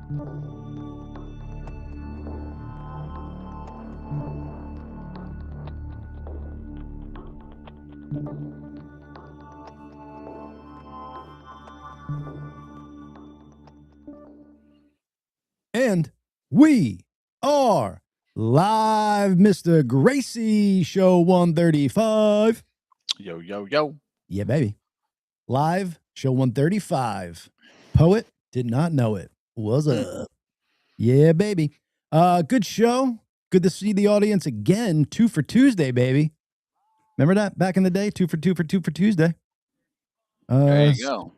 And we are live, Mr. Gracie, show 135. Yo, yo, yo. Yeah, baby. Live, show 135. Poet did not know it. What's up? Yeah, baby. Good show. Good to see the audience again. 2 for Tuesday, baby. Remember that back in the day? 2 for Tuesday. There you go.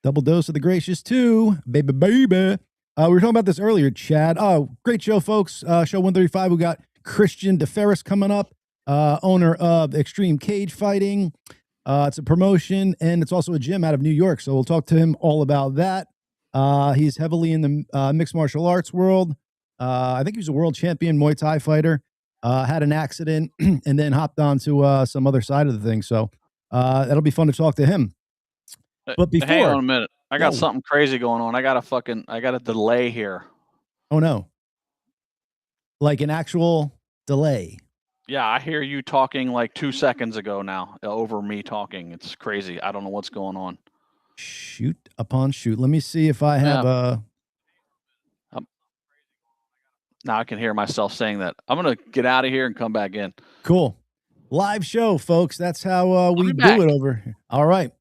Double dose of the gracious 2. Baby, baby. We were talking about this earlier, Chad. Oh, great show, folks. Show 135. We got Christian DeFiris coming up, owner of Extreme Cage Fighting. It's a promotion, and it's also a gym out of New York. So we'll talk to him all about that. He's heavily in the mixed martial arts world. I think he was a world champion Muay Thai fighter. Had an accident and then hopped on to some other side of the thing. So that'll be fun to talk to him. But before, hang on a minute. I got something crazy going on. I got a delay here. Oh no. Like an actual delay. Yeah, I hear you talking like 2 seconds ago now over me talking. It's crazy. I don't know what's going on. Shoot upon shoot. Let me see if I have now I can hear myself saying that. I'm going to get out of here and come back in. Cool. Live show, folks. That's how we do it over here. All right.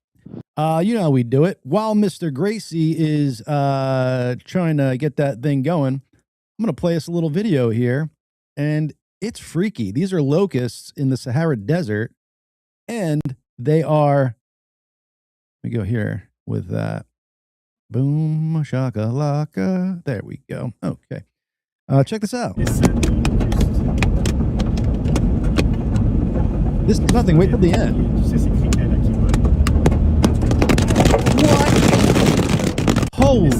You know how we do it. While Mr. Gracie is trying to get that thing going, I'm going to play us a little video here. And it's freaky. These are locusts in the Sahara Desert. And they are, let me go here with that. Boom, shakalaka. There we go. Okay. Check this out. This is nothing. Wait till the end. What? Holy,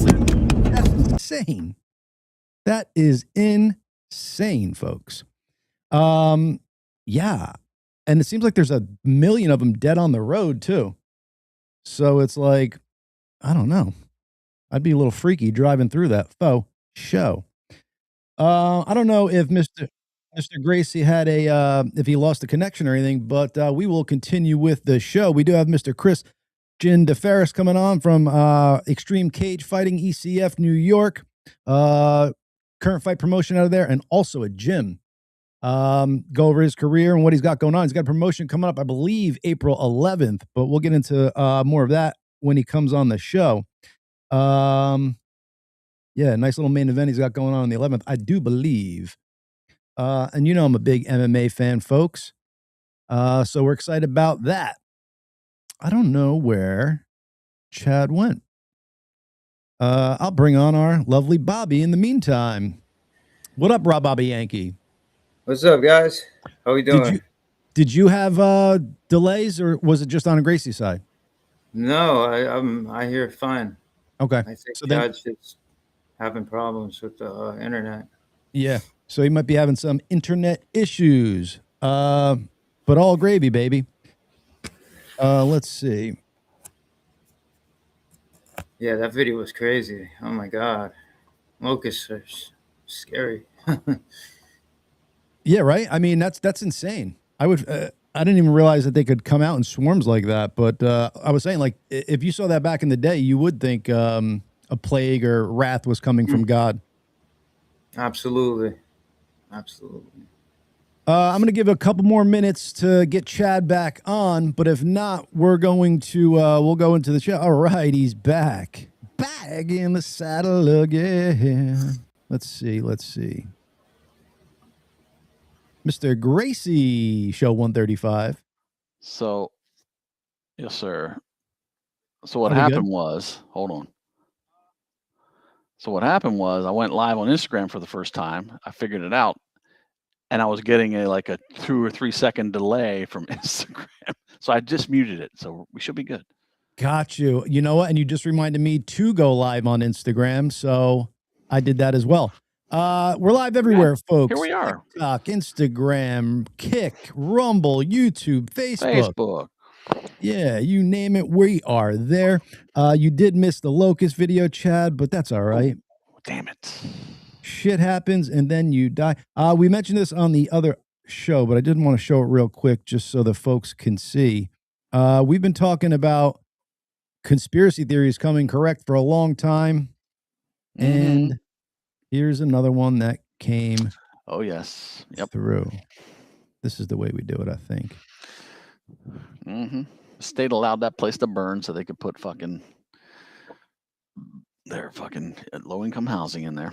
that's insane. That is insane, folks. Yeah. And it seems like there's a million of them dead on the road, too. So it's like, I don't know. I'd be a little freaky driving through that faux show. I don't know if Mr. Gracie had if he lost the connection or anything, but we will continue with the show. We do have Mr. Christian DeFiris coming on from Extreme Cage Fighting, ECF, New York. Current fight promotion out of there, and also a gym. Go over his career and what he's got going on. He's got a promotion coming up, I believe, April 11th, but we'll get into more of that when he comes on the show. Yeah, nice little main event he's got going on the 11th, I do believe. And you know I'm a big MMA fan, folks. So we're excited about that. I don't know where Chad went. I'll bring on our lovely Bobby in the meantime. What up, Rob Bobby Yankee? What's up, guys? How we doing? Did you have delays, or was it just on a Gracie side? No, I hear fine. Okay. I think so Chad's just having problems with the internet. Yeah. So he might be having some internet issues. But all gravy, baby. Let's see. Yeah, that video was crazy. Oh my God. Locusts are scary. Yeah, right. I mean, that's insane. I didn't even realize that they could come out in swarms like that. But I was saying, like, if you saw that back in the day, you would think a plague or wrath was coming from God. Absolutely. Absolutely. I'm going to give a couple more minutes to get Chad back on, but if not, we're going to we'll go into the show. All right, he's back in the saddle again. Let's see. Mr. Gracie, show 135. So, yes, sir. So what happened was, hold on. So what happened was I went live on Instagram for the first time. I figured it out. And I was getting a 2 or 3 second delay from Instagram. So I just muted it. So we should be good. Got you. You know what? And you just reminded me to go live on Instagram. So I did that as well. We're live everywhere, folks. Here we are. TikTok, Instagram, Kick, Rumble, YouTube, Facebook. Yeah, you name it, we are there. You did miss the locust video, Chad, but that's all right. Damn it. Shit happens and then you die. We mentioned this on the other show, but I didn't want to show it real quick just so the folks can see. We've been talking about conspiracy theories coming correct for a long time. And here's another one that came through. This is the way we do it, I think. The state allowed that place to burn so they could put their fucking low-income housing in there.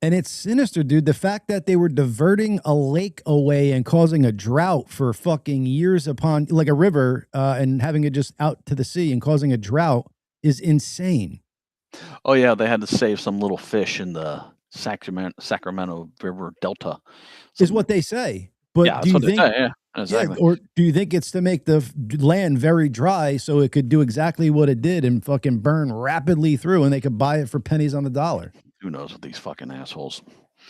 And it's sinister, dude. The fact that they were diverting a lake away and causing a drought for fucking years upon, like a river, and having it just out to the sea and causing a drought is insane. Oh, yeah. They had to save some little fish in the Sacramento River Delta. Is what they say. But yeah, that's what they say. Yeah, exactly. Yeah, or do you think it's to make the land very dry so it could do exactly what it did and fucking burn rapidly through and they could buy it for pennies on the dollar? Who knows with these fucking assholes?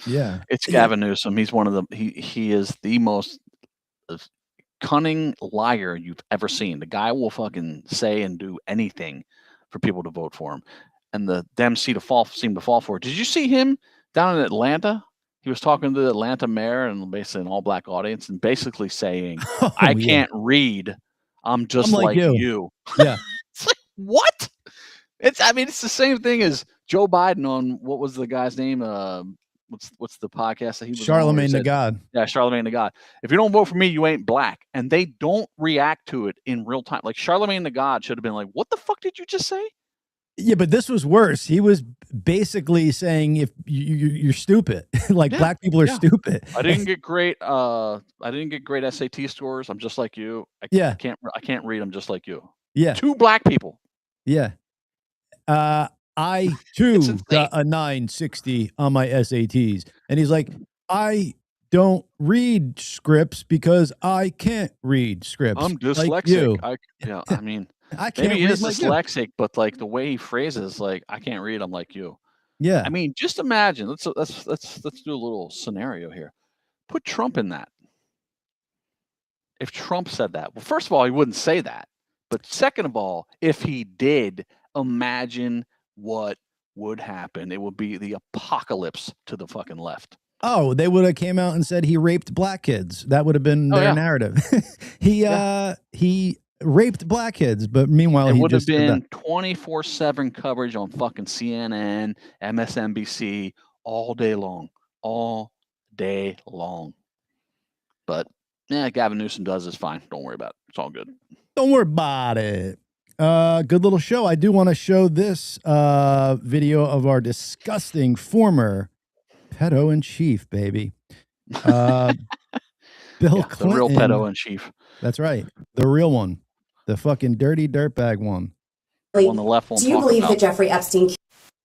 Yeah. It's Gavin Newsom. He's one of the, he is the most cunning liar you've ever seen. The guy will fucking say and do anything for people to vote for him. And the Dems seem to fall for it. Did you see him down in Atlanta? He was talking to the Atlanta mayor and basically an all-black audience and basically saying, I can't read. I'm just like you. Yeah. It's like, what? It's the same thing as Joe Biden on, what was the guy's name? What's the podcast that he was Charlemagne the God. Yeah, Charlemagne the God. If you don't vote for me, you ain't black. And they don't react to it in real time. Like Charlemagne the God should have been like, what the fuck did you just say? Yeah, but this was worse. He was basically saying if you're stupid, like black people are stupid. I didn't get great SAT scores. I'm just like you. I can't read. I'm just like you. Yeah. 2 black people. Yeah. I too got a 960 on my SATs. And he's like, I don't read scripts because I can't read scripts. I'm dyslexic. Like I can't maybe he is dyslexic, but like the way he phrases, like, I can't read, I'm like you. Yeah. I mean, just imagine, let's do a little scenario here. Put Trump in that. If Trump said that, well, first of all, he wouldn't say that. But second of all, if he did, imagine what would happen. It would be the apocalypse to the fucking left. Oh, they would have came out and said he raped black kids. That would have been their narrative. He raped black kids, but meanwhile it would have been 24/7 coverage on fucking CNN, MSNBC all day long. But Gavin Newsom does is fine. Don't worry about it. It's all good. Don't worry about it. Good little show. I do want to show this video of our disgusting former pedo-in-chief, baby. Bill Clinton. The real pedo-in-chief. That's right. The real one. The fucking dirty dirtbag one. On the left one. Do you believe that Jeffrey Epstein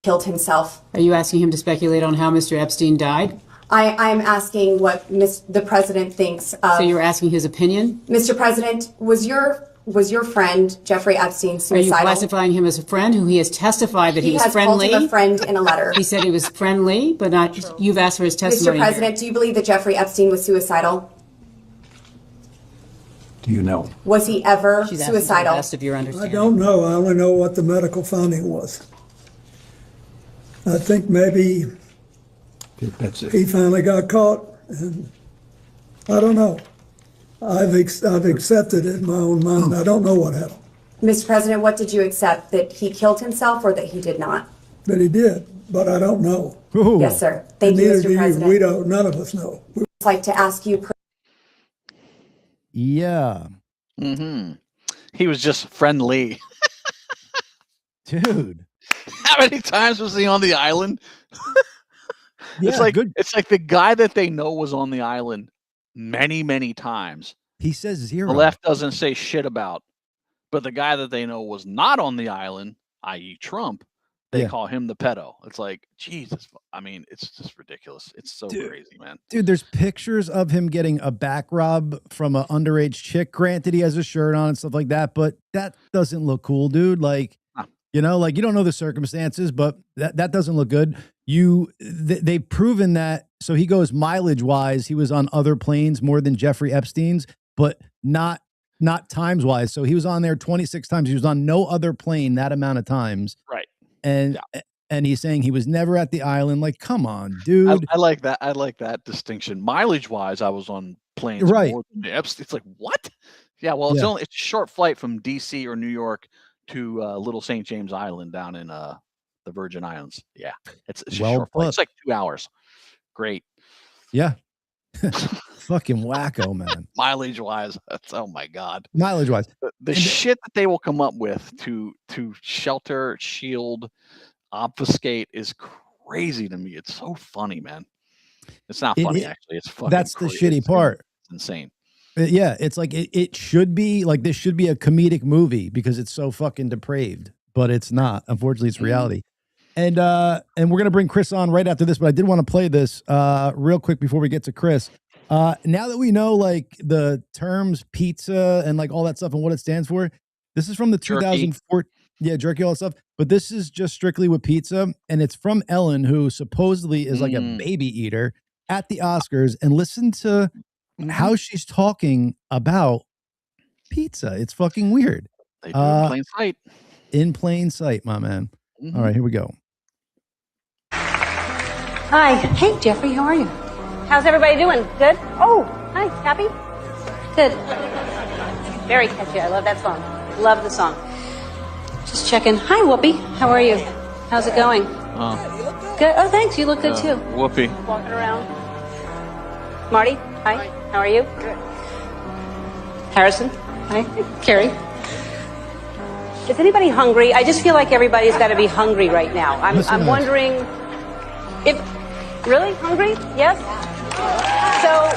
killed himself? Are you asking him to speculate on how Mr. Epstein died? I'm asking what the president thinks of. So you're asking his opinion? Mr. President, was your friend Jeffrey Epstein suicidal? Are you classifying him as a friend who he has testified that he was friendly? He has called him a friend in a letter. He said he was friendly, but not. You've asked for his testimony. Mr. President, do you believe that Jeffrey Epstein was suicidal? Do you know? Was he ever suicidal? Best of your understanding. I don't know. I only know what the medical finding was. I think maybe he finally got caught, and I don't know. I've accepted it in my own mind. I don't know what happened. Mr. President, what did you accept? That he killed himself or that he did not? That he did, but I don't know. Ooh. Yes, sir. Thank you, Mr. President. We don't. None of us know. I'd like to ask you. Yeah. He was just friendly. Dude. How many times was he on the island? It's like the guy that they know was on the island many, many times. He says 0. The left doesn't say shit about. But the guy that they know was not on the island, i.e. Trump, they call him the pedo. It's like, Jesus. I mean, it's just ridiculous. It's so crazy, man. Dude, there's pictures of him getting a back rub from an underage chick. Granted, he has a shirt on and stuff like that, but that doesn't look cool, dude. Like, you know, like you don't know the circumstances, but that doesn't look good. They've proven that. So he goes mileage wise, he was on other planes more than Jeffrey Epstein's, but not times wise. So he was on there 26 times. He was on no other plane that amount of times. Right. And and he's saying he was never at the island. Like, come on, dude. I like that. I like that distinction. Mileage wise, I was on planes Right. more than the Epstein. It's like, what? Yeah, well, it's Yeah. it's a short flight from DC or New York to Little St. James Island down in the Virgin Islands. Yeah, it's a short flight. It's like 2 hours. Great. Yeah. Fucking wacko, man. Mileage wise, that's, oh my God. Mileage wise, the shit that they will come up with to shelter, shield, obfuscate is crazy to me. It's so funny, man. It's not funny, actually. It's fucking that's the crazy. shitty part. It's insane. Yeah, it's like it should be like this should be a comedic movie because it's so fucking depraved, but it's not. Unfortunately, it's reality. And we're gonna bring Chris on right after this, but I did want to play this real quick before we get to Chris. Now that we know like the terms pizza and like all that stuff and what it stands for, this is from the 2004. Yeah, jerky, all that stuff. But this is just strictly with pizza, and it's from Ellen, who supposedly is like a baby eater at the Oscars. And listen to how she's talking about pizza. It's fucking weird. They do in plain sight. In plain sight, my man. All right, here we go. Hi. Hey, Jeffrey, how are you? How's everybody doing? Good? Oh, hi. Happy? Good. Very catchy. I love that song. Love the song. Just checking. Hi, Whoopi. How are you? How's it going? Good. Oh, thanks. You look good, too. Whoopi. Walking around. Marty, hi. How are you? Good. Harrison, hi. Carrie. Is anybody hungry? I just feel like everybody's got to be hungry right now. I'm wondering if... Really? Hungry? Yes? So,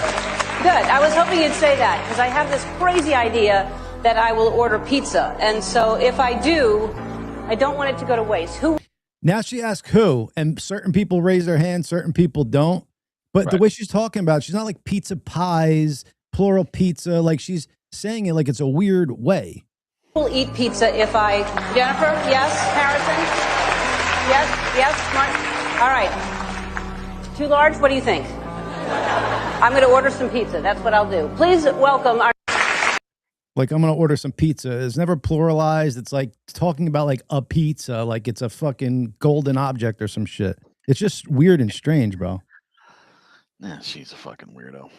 good. I was hoping you'd say that, because I have this crazy idea that I will order pizza. And so if I do, I don't want it to go to waste. Who? Now she asks who, and certain people raise their hand, certain people don't. But the way she's talking about, she's not like pizza pies, plural pizza. Like she's saying it like it's a weird way. Will eat pizza if I... Jennifer? Yes? Harrison? Yes? Yes? Mark? All right. Too large? What do you think? I'm going to order some pizza. That's what I'll do. Please welcome our... Like, I'm going to order some pizza. It's never pluralized. It's like talking about like a pizza, like it's a fucking golden object or some shit. It's just weird and strange, bro. Nah, she's a fucking weirdo.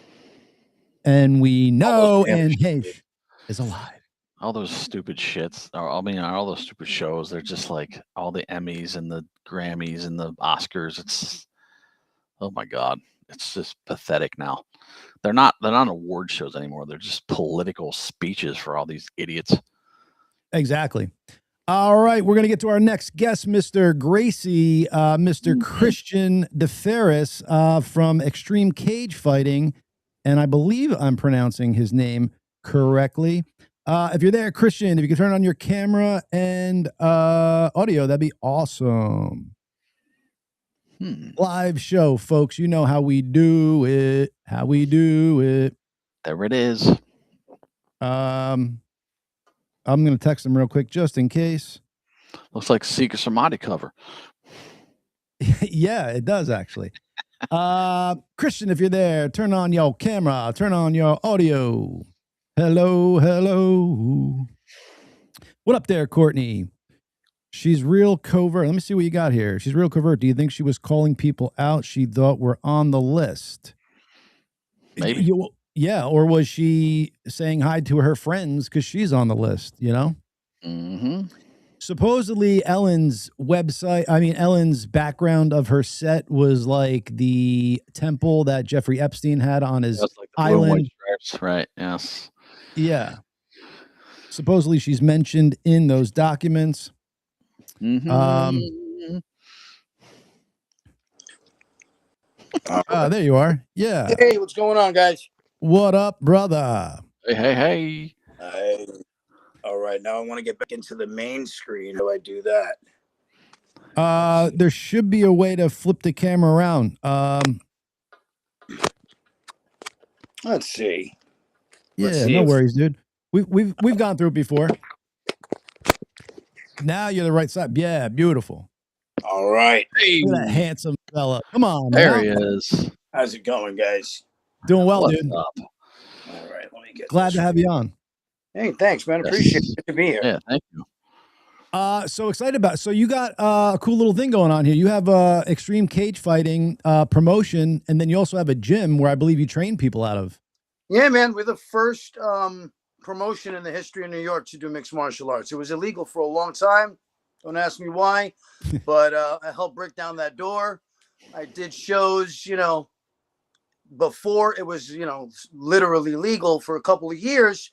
And we know Anne Heche is alive. All those stupid shits, all those stupid shows, they're just like all the Emmys and the Grammys and the Oscars. It's, oh my God, it's just pathetic now. They're not award shows anymore. They're just political speeches for all these idiots. Exactly. All right, we're going to get to our next guest, Mr. Gracie, Mr. Christian DeFiris from Extreme Cage Fighting. And I believe I'm pronouncing his name correctly. If you're there, Christian, if you can turn on your camera and audio, that'd be awesome. Live show, folks. You know how we do it. How we do it. There it is. I'm going to text him real quick just in case. Looks like Secret Samadhi cover. Yeah, it does actually. Christian, if you're there, turn on your camera, turn on your audio. Hello, hello. What up there, Courtney? She's real covert. Let me see what you got here. She's real covert. Do you think she was calling people out she thought were on the list? Maybe. Yeah, or was she saying hi to her friends because she's on the list, you know? Supposedly Ellen's background of her set was like the temple that Jeffrey Epstein had on his island. Right, yes. Yeah. Supposedly she's mentioned in those documents. There you are. Yeah. Hey, what's going on, guys? What up, brother? Hey. All right, now I want to get back into the main screen. How do I do that? There should be a way to flip the camera around. Let's see. No worries, dude. We've gone through it before. Now you're the right side. Yeah, beautiful. All right. Hey. Look at that handsome fella. Come on, there man. he is. How's it going, guys? Doing well, What's dude. up? All right, let me get Glad to have you on. Hey, thanks, man. Appreciate it. Good to be here. Yeah, thank you. So excited about it. So you got a cool little thing going on here. You have extreme cage fighting promotion, and then you also have a gym where I believe you train people out of. Yeah, man, we're the first promotion in the history of New York to do mixed martial arts. It was illegal for a long time. Don't ask me why, but I helped break down that door. I did shows, before it was, literally legal for a couple of years.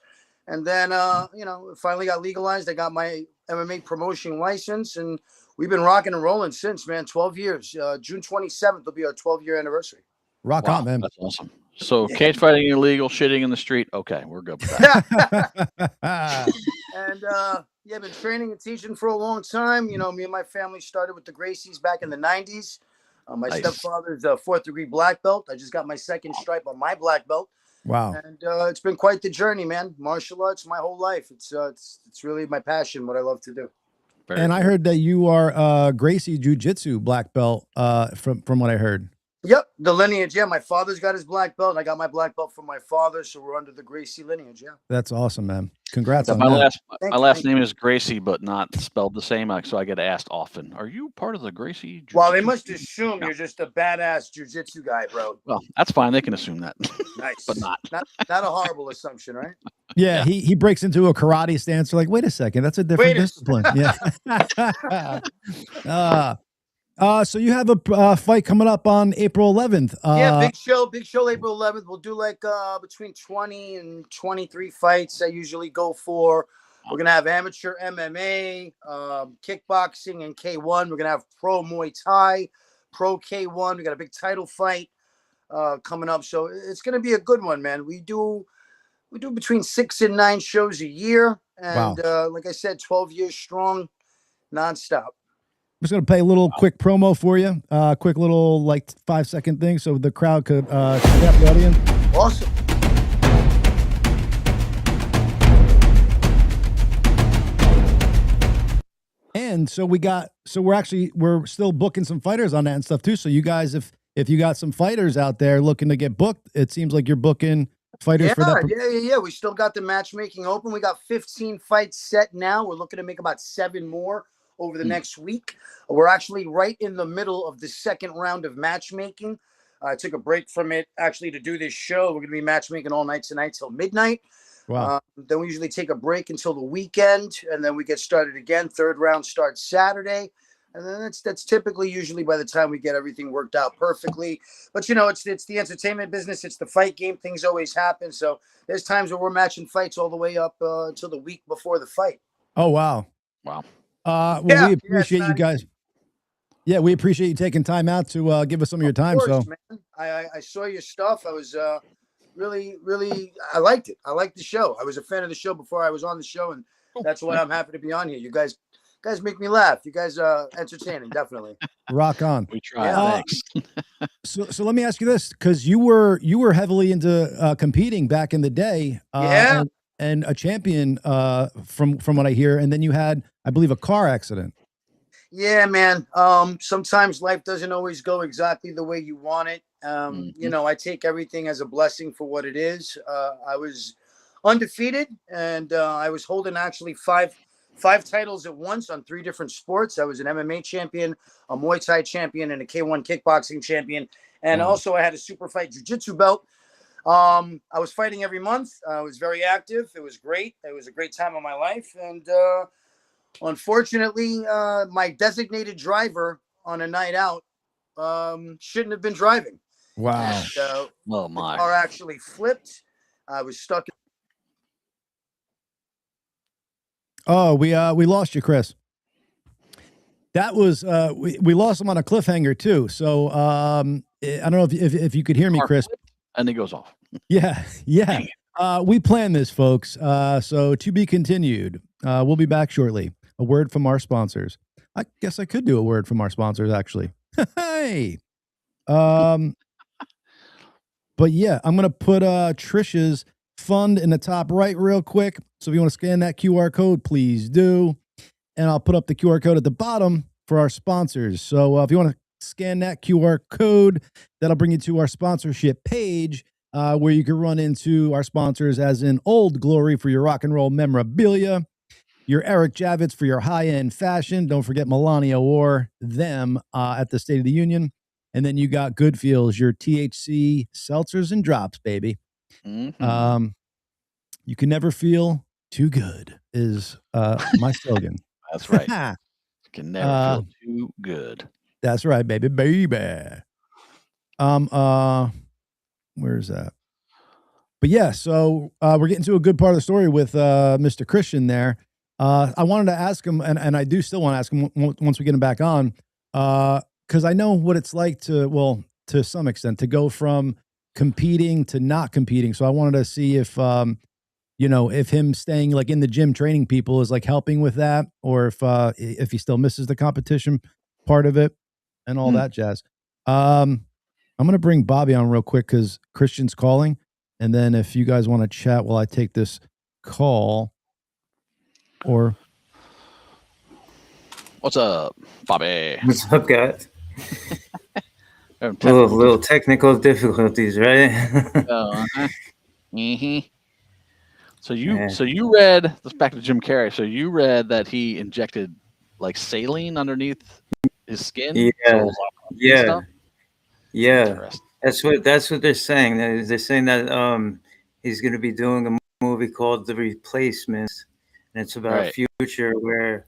And then, it finally got legalized. I got my MMA promotion license, and we've been rocking and rolling since, man. 12 years. June 27th will be our 12-year anniverbye. Rock on, man. That's awesome. So cage fighting illegal, shitting in the street. Okay, we're good with that. And I've been training and teaching for a long time. Me and my family started with the Gracies back in the 90s. My stepfather's a 4th degree black belt. I just got my 2nd stripe on my black belt. Wow. And it's been quite the journey, man. Martial arts my whole life. It's really my passion, what I love to do. And I heard that you are Gracie Jiu-Jitsu black belt from what I heard. Yep, the lineage. Yeah, my father's got his black belt, and I got my black belt from my father, so we're under the Gracie lineage. Yeah, that's awesome, man. Congrats on my that. My last name is Gracie, but not spelled the same. So I get asked often, "Are you part of the Gracie?" Well, they must assume you're just a badass jiu-jitsu guy, bro. Well, that's fine. They can assume that. Nice, but not a horrible assumption, right? Yeah, he breaks into a karate stance. They're like, wait a second, that's a different discipline. Yeah. So you have a fight coming up on April 11th. Yeah, big show, April 11th. We'll do like between 20 and 23 fights I usually go for. We're going to have amateur MMA, kickboxing, and K1. We're going to have pro Muay Thai, pro K1. We got a big title fight coming up. So it's going to be a good one, man. We do between 6 and 9 shows a year. And like I said, 12 years strong, nonstop. I'm just going to play a little quick promo for you. Quick little 5-second thing so the crowd could tap the audience. Awesome. And so we're still booking some fighters on that and stuff too. So you guys, if you got some fighters out there looking to get booked, it seems like you're booking fighters for that. Yeah. We still got the matchmaking open. We got 15 fights set now. We're looking to make about 7 more over the next week. We're actually right in the middle of the 2nd round of matchmaking. I took a break from it actually to do this show. We're going to be matchmaking all night tonight till midnight. Wow. Then we usually take a break until the weekend, and then we get started again. 3rd round starts Saturday. And then that's typically usually by the time we get everything worked out perfectly. But, it's the entertainment business. It's the fight game. Things always happen. So there's times where we're matching fights all the way up until the week before the fight. Oh, wow. Wow. We appreciate you guys. Yeah, we appreciate you taking time out to give us some of your time. Course, man. I saw your stuff. I was really, I liked it. I liked the show. I was a fan of the show before I was on the show, and that's why I'm happy to be on here. You guys make me laugh. You guys are entertaining, definitely. Rock on. We try. Thanks. So let me ask you this, because you were heavily into competing back in the day. And a champion from what I hear, and then you had, I believe, a car accident. Yeah, man. Sometimes life doesn't always go exactly the way you want it. I take everything as a blessing for what it is. I was undefeated, and I was holding actually five titles at once on 3 different sports. I was an MMA champion, a Muay Thai champion, and a K1 kickboxing champion. And also I had a super fight jiu-jitsu belt. I was fighting every month. I was very active. It was great. It was a great time of my life. And unfortunately, my designated driver on a night out shouldn't have been driving. Wow. And, oh, my. The car actually flipped. I was stuck. Oh, we lost you, Chris. That was we lost him on a cliffhanger too. So I don't know if you could hear me, Chris. And it goes off. Yeah. We planned this, folks. So to be continued. We'll be back shortly. A word from our sponsors. I guess I could do a word from our sponsors, actually. Hey. But yeah, I'm gonna put Trisha's fund in the top right real quick. So if you want to scan that QR code, please do. And I'll put up the QR code at the bottom for our sponsors. So if you want to scan that QR code, that'll bring you to our sponsorship page, where you can run into our sponsors as in Old Glory for your rock and roll memorabilia. your Eric Javits for your high-end fashion. Don't forget Melania wore them at the State of the Union. And then you got Good Feels, your THC seltzers and drops, baby. Mm-hmm. You can never feel too good is my slogan. That's right. You can never feel too good. That's right, baby. Where's that? But yeah, so we're getting to a good part of the story with Mr. Christian there. I wanted to ask him, and I do still want to ask him once we get him back on, because I know what it's like to some extent, to go from competing to not competing. So I wanted to see if if him staying like in the gym training people is like helping with that, or if he still misses the competition part of it and all that jazz. I'm gonna bring Bobby on real quick because Christian's calling, and then if you guys want to chat while I take this call, or what's up, Bobby? What's up, guys? little technical difficulties, right? Mm-hmm. So you read this, back to Jim Carrey. So you read that he injected like saline underneath his skin. Yeah. That's what they're saying. They're saying that he's going to be doing a movie called The Replacements, and it's about a future where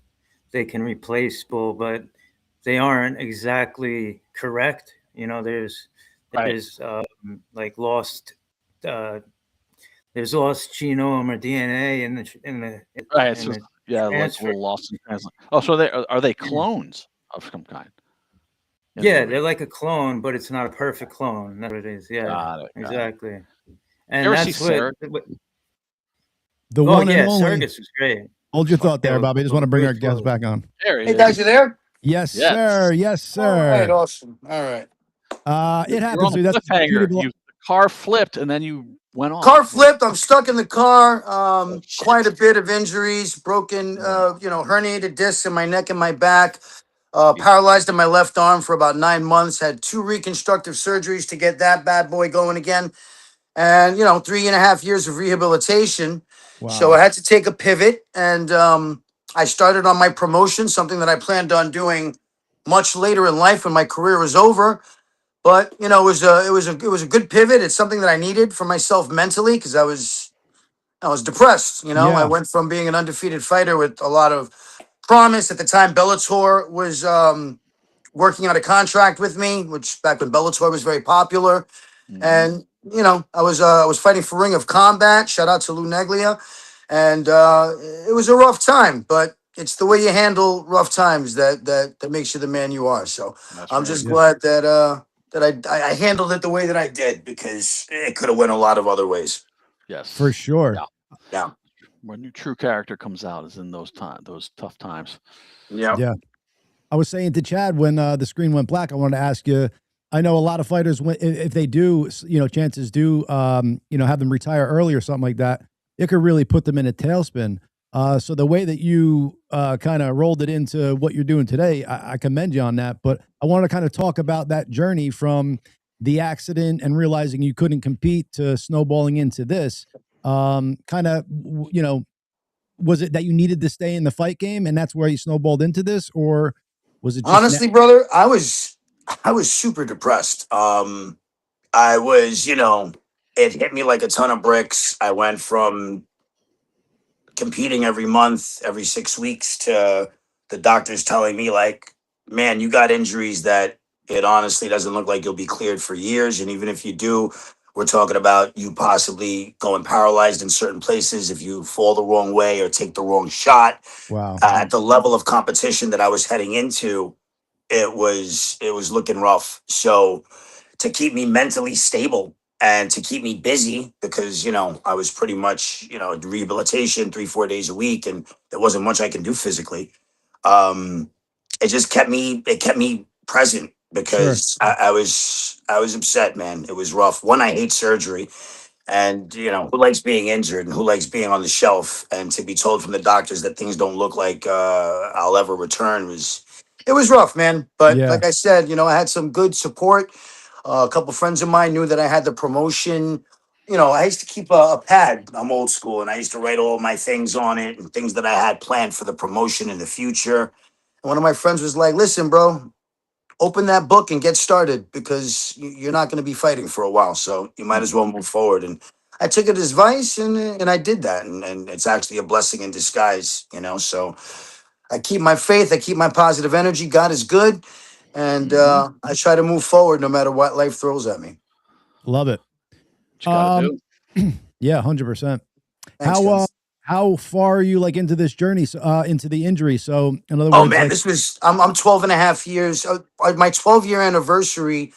they can replace people, but they aren't exactly correct. There's like lost. There's lost genome or DNA in the it's just like a little lost in translation. Oh, so are they clones of some kind? Yeah, they're like a clone, but it's not a perfect clone. That's what it is. Yeah, got it. Exactly. And that's what the one and only Circus was great. Hold your thought there, Bobby. I just want to bring our guest back on. Hey, guys, you there? Yes, sir. Yes, sir. All right, awesome. All right. It happens. That's the car flipped and then you went off. Car flipped. I'm stuck in the car. Quite a bit of injuries, broken, herniated discs in my neck and my back. Paralyzed in my left arm for about 9 months. Had 2 reconstructive surgeries to get that bad boy going again. And, 3.5 years of rehabilitation. Wow. So I had to take a pivot, and I started on my promotion, something that I planned on doing much later in life when my career was over. But it was a good pivot. It's something that I needed for myself mentally because I was depressed. I went from being an undefeated fighter with a lot of promise at the time. Bellator was working on a contract with me, which back when Bellator was very popular, and I was fighting for Ring of Combat. Shout out to Lou Neglia, and it was a rough time, but it's the way you handle rough times that makes you the man you are. So I'm just glad that I handled it the way that I did, because it could have went a lot of other ways. Yes, for sure. Yeah. When your true character comes out is in those tough times. Yeah. I was saying to Chad when the screen went black, I wanted to ask you, I know a lot of fighters, if they do, chances do, have them retire early or something like that, it could really put them in a tailspin. So the way that you kind of rolled it into what you're doing today, I commend you on that. But I want to kind of talk about that journey from the accident and realizing you couldn't compete to snowballing into this. Was it that you needed to stay in the fight game and that's where you snowballed into this, or was it just honestly, brother, I was super depressed. I was, it hit me like a ton of bricks. I went from competing every month, every 6 weeks, to the doctors telling me like, man, you got injuries that it honestly doesn't look like you'll be cleared for years. And even if you do, we're talking about you possibly going paralyzed in certain places if you fall the wrong way or take the wrong shot. Wow. At the level of competition that I was heading into, it was looking rough. So to keep me mentally stable and to keep me busy, because, I was pretty much, rehabilitation 3-4 days a week, and there wasn't much I can do physically. It just kept me present, because I was upset, man. It was rough. One, I hate surgery, and who likes being injured and who likes being on the shelf, and to be told from the doctors that things don't look like I'll ever return was rough, man. But like I said, I had some good support. A couple friends of mine knew that I had the promotion I used to keep a pad. I'm old school, and I used to write all my things on it and things that I had planned for the promotion in the future. And one of my friends was like, "Listen, bro, open that book and get started because you're not going to be fighting for a while, so you might as well move forward." And I took it as advice, and I did that, and it's actually a blessing in disguise. So I keep my faith, I keep my positive energy. God is good, and I try to move forward no matter what life throws at me. Love it. What you gotta do. Yeah, 100%. Thanks, How far are you like into this journey, into the injury? So in other Oh words, man, like, this was I'm 12 and a half years. My 12-year anniversary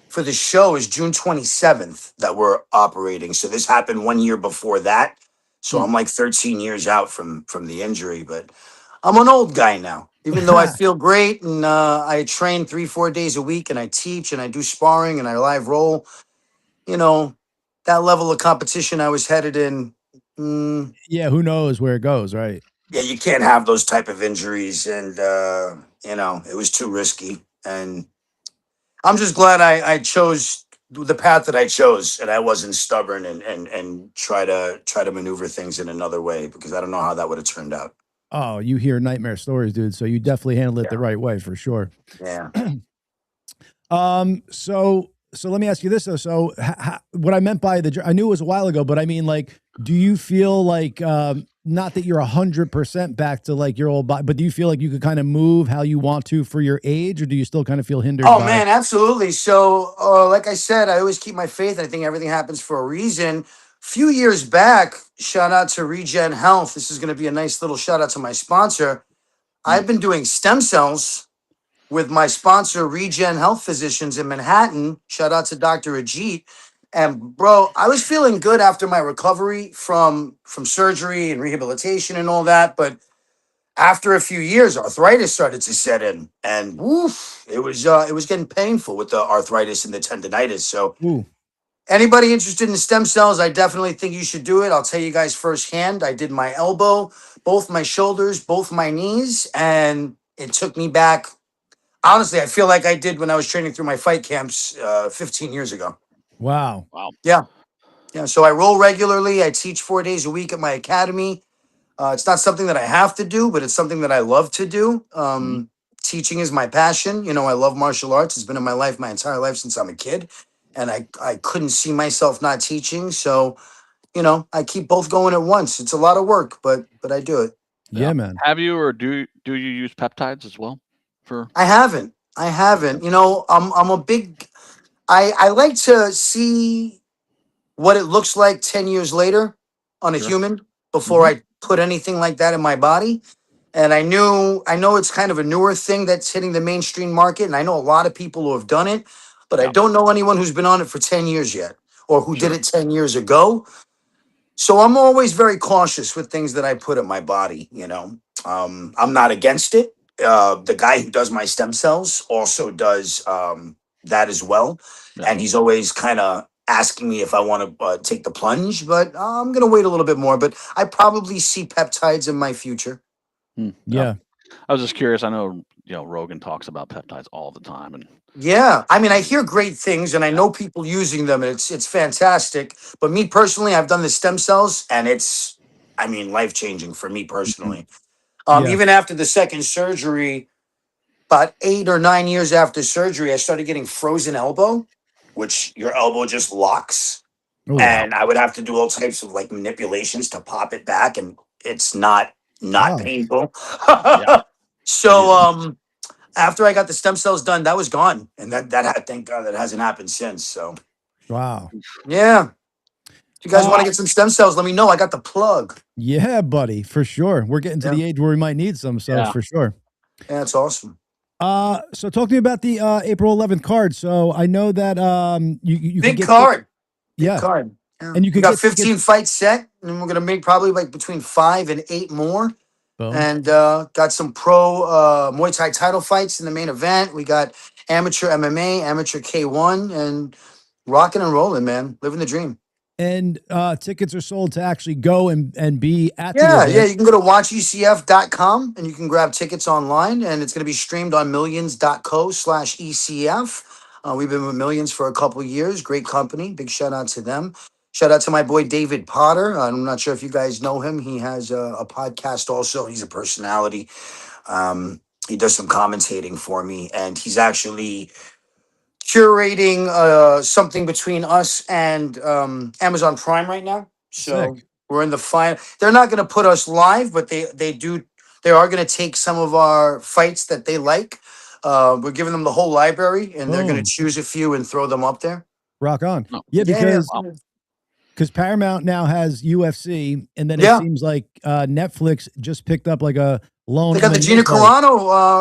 for the show is June 27th that we're operating. So this happened 1 year before that. So I'm like 13 years out from the injury, but I'm an old guy now. Even though I feel great and I train 3-4 days a week and I teach and I do sparring and I live roll, that level of competition I was headed in. yeah, who knows where it goes, right? Yeah, you can't have those type of injuries, and it was too risky. And I'm just glad I chose the path that I chose, and I wasn't stubborn and try to maneuver things in another way, because I don't know how that would have turned out. Oh, you hear nightmare stories, dude. So you definitely handled it the Yeah. right way for sure. Yeah. So let me ask you this though. So what I meant by I knew it was a while ago, but I mean, like, do you feel like, not that you're 100% back to like your old body, but do you feel like you could kind of move how you want to for your age, or do you still kind of feel hindered? Oh man, absolutely. So, like I said, I always keep my faith. I think everything happens for a reason. Few years back, shout out to Regen Health. This is going to be a nice little shout out to my sponsor. I've been doing stem cells with my sponsor, Regen Health Physicians in Manhattan. Shout out to Dr. Ajit. And bro, I was feeling good after my recovery from surgery and rehabilitation and all that. But after a few years, arthritis started to set in, and woof, it was getting painful with the arthritis and the tendonitis. So anybody interested in stem cells, I definitely think you should do it. I'll tell you guys firsthand. I did my elbow, both my shoulders, both my knees, and it took me back. Honestly, I feel like I did when I was training through my fight camps 15 years ago. Wow. Yeah. So I roll regularly. I teach 4 days a week at my academy. It's not something that I have to do, but it's something that I love to do. Teaching is my passion. I love martial arts. It's been in my life my entire life since I'm a kid. And I couldn't see myself not teaching. So, I keep both going at once. It's a lot of work, but I do it. Yeah, man. Have you, or do you use peptides as well? I haven't. I'm a big, I like to see what it looks like 10 years later on a human before I put anything like that in my body. And I know it's kind of a newer thing that's hitting the mainstream market. And I know a lot of people who have done it, but I don't know anyone who's been on it for 10 years yet, or who did it 10 years ago. So I'm always very cautious with things that I put in my body. I'm not against it. The guy who does my stem cells also does that as well. And he's always kind of asking me if I want to take the plunge, but I'm going to wait a little bit more. But I probably see peptides in my future. Yeah. I was just curious. I know, Rogan talks about peptides all the time. And yeah, I mean, I hear great things and I know people using them, and it's fantastic. But me personally, I've done the stem cells, and it's, life-changing for me personally. Even after the second surgery, about 8 or 9 years after surgery, I started getting frozen elbow, which your elbow just locks. Ooh. And I would have to do all types of like manipulations to pop it back, and it's not painful. So after I got the stem cells done, that was gone. And thank God that hasn't happened since. So wow. Yeah. If you guys want to get some stem cells, let me know. I got the plug. Yeah, buddy, for sure. We're getting to the age where we might need some, so for sure. Yeah, that's awesome. So talk to me about the April 11th card. So I know that you big can get card. Big card. Yeah. And you got 15 fights set, and we're gonna make probably like between 5 and 8 more. Boom. And got some pro Muay Thai title fights in the main event. We got amateur MMA, amateur K1, and rocking and rolling, man. Living the dream. And tickets are sold to actually go and be at the event. Yeah. You can go to watchecf.com and you can grab tickets online, and it's going to be streamed on millions.co/ECF. We've been with Millions for a couple of years. Great company. Big shout out to them. Shout out to my boy David Potter. I'm not sure if you guys know him. He has a podcast also. He's a personality. He does some commentating for me, and he's actually curating something between us and Amazon Prime right now. So Sick. we're in the final. They're not going to put us live, but they are going to take some of our fights that they like. We're giving them the whole library, and they're going to choose a few and throw them up there. Rock on. Oh. Yeah, because Paramount now has UFC, and then it seems like Netflix just picked up like a lone. They got the Gina Carano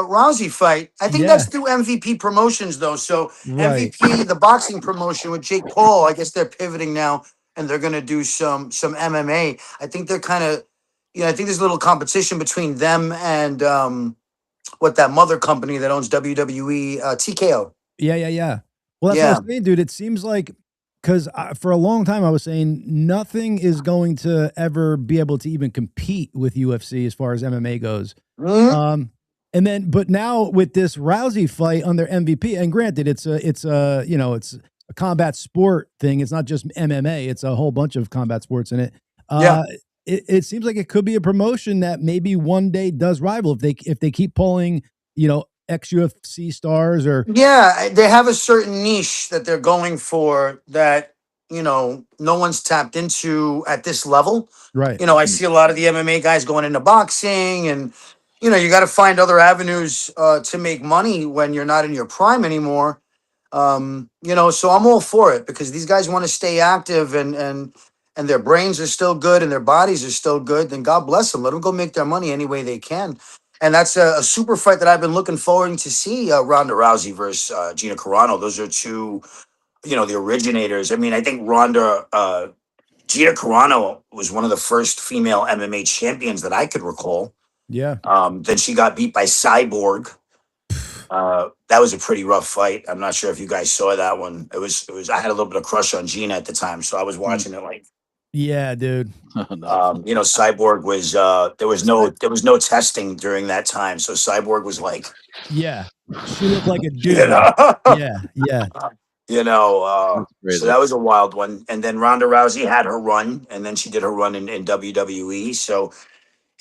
Rousey fight. I think that's through MVP Promotions though. So MVP, the boxing promotion with Jake Paul, I guess they're pivoting now, and they're going to do some MMA. I think they're kind of, I think there's a little competition between them and what that mother company that owns WWE, TKO. Yeah. Well, that's what I was saying, dude. It seems like, because for a long time I was saying nothing is going to ever be able to even compete with UFC as far as MMA goes. And then, but now with this Rousey fight on their MVP, and granted, it's a combat sport thing. It's not just MMA. It's a whole bunch of combat sports in it. It seems like it could be a promotion that maybe one day does rival if they keep pulling, ex-UFC stars or they have a certain niche that they're going for that no one's tapped into at this level. Right. I see a lot of the MMA guys going into boxing, and you got to find other avenues to make money when you're not in your prime anymore. So I'm all for it because these guys want to stay active and their brains are still good and their bodies are still good. Then God bless them. Let them go make their money any way they can. And that's a super fight that I've been looking forward to see, Ronda Rousey versus Gina Carano. Those are two, the originators. I mean, I think Gina Carano was one of the first female MMA champions that I could recall. Yeah. Then she got beat by Cyborg. That was a pretty rough fight. I'm not sure if you guys saw that one. It was. I had a little bit of crush on Gina at the time, so I was watching it like. Yeah, dude. Cyborg was there was no testing during that time, so Cyborg was like, she looked like a dude. Yeah. So that was a wild one. And then Ronda Rousey had her run, and then she did her run in WWE. So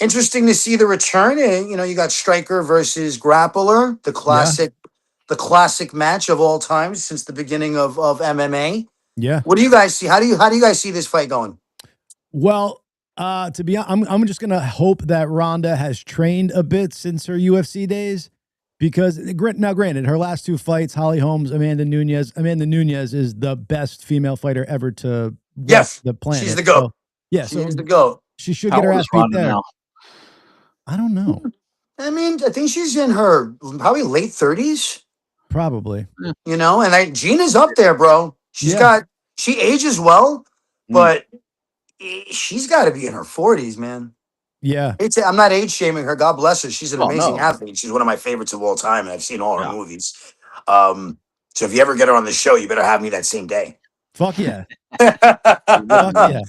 interesting to see the return. And you got Striker versus Grappler, the classic match of all time since the beginning of MMA. Yeah. What do you guys see? How do you guys see this fight going? Well, to be honest, I'm just gonna hope that Ronda has trained a bit since her UFC days, because now, granted, her last two fights, Holly Holmes, Amanda Nunes is the best female fighter ever to walk the planet. She's the GOAT. So, she's the GOAT. She should get her ass beat there. Now? I don't know. I mean, I think she's in her probably late 30s. Probably. And Gina's up there, bro. She ages well, but she's got to be in her 40s, man. Yeah. I'm not age shaming her. God bless her. She's an amazing athlete. She's one of my favorites of all time, and I've seen all her movies. So if you ever get her on the show, you better have me that same day. Fuck yeah. Fuck yeah.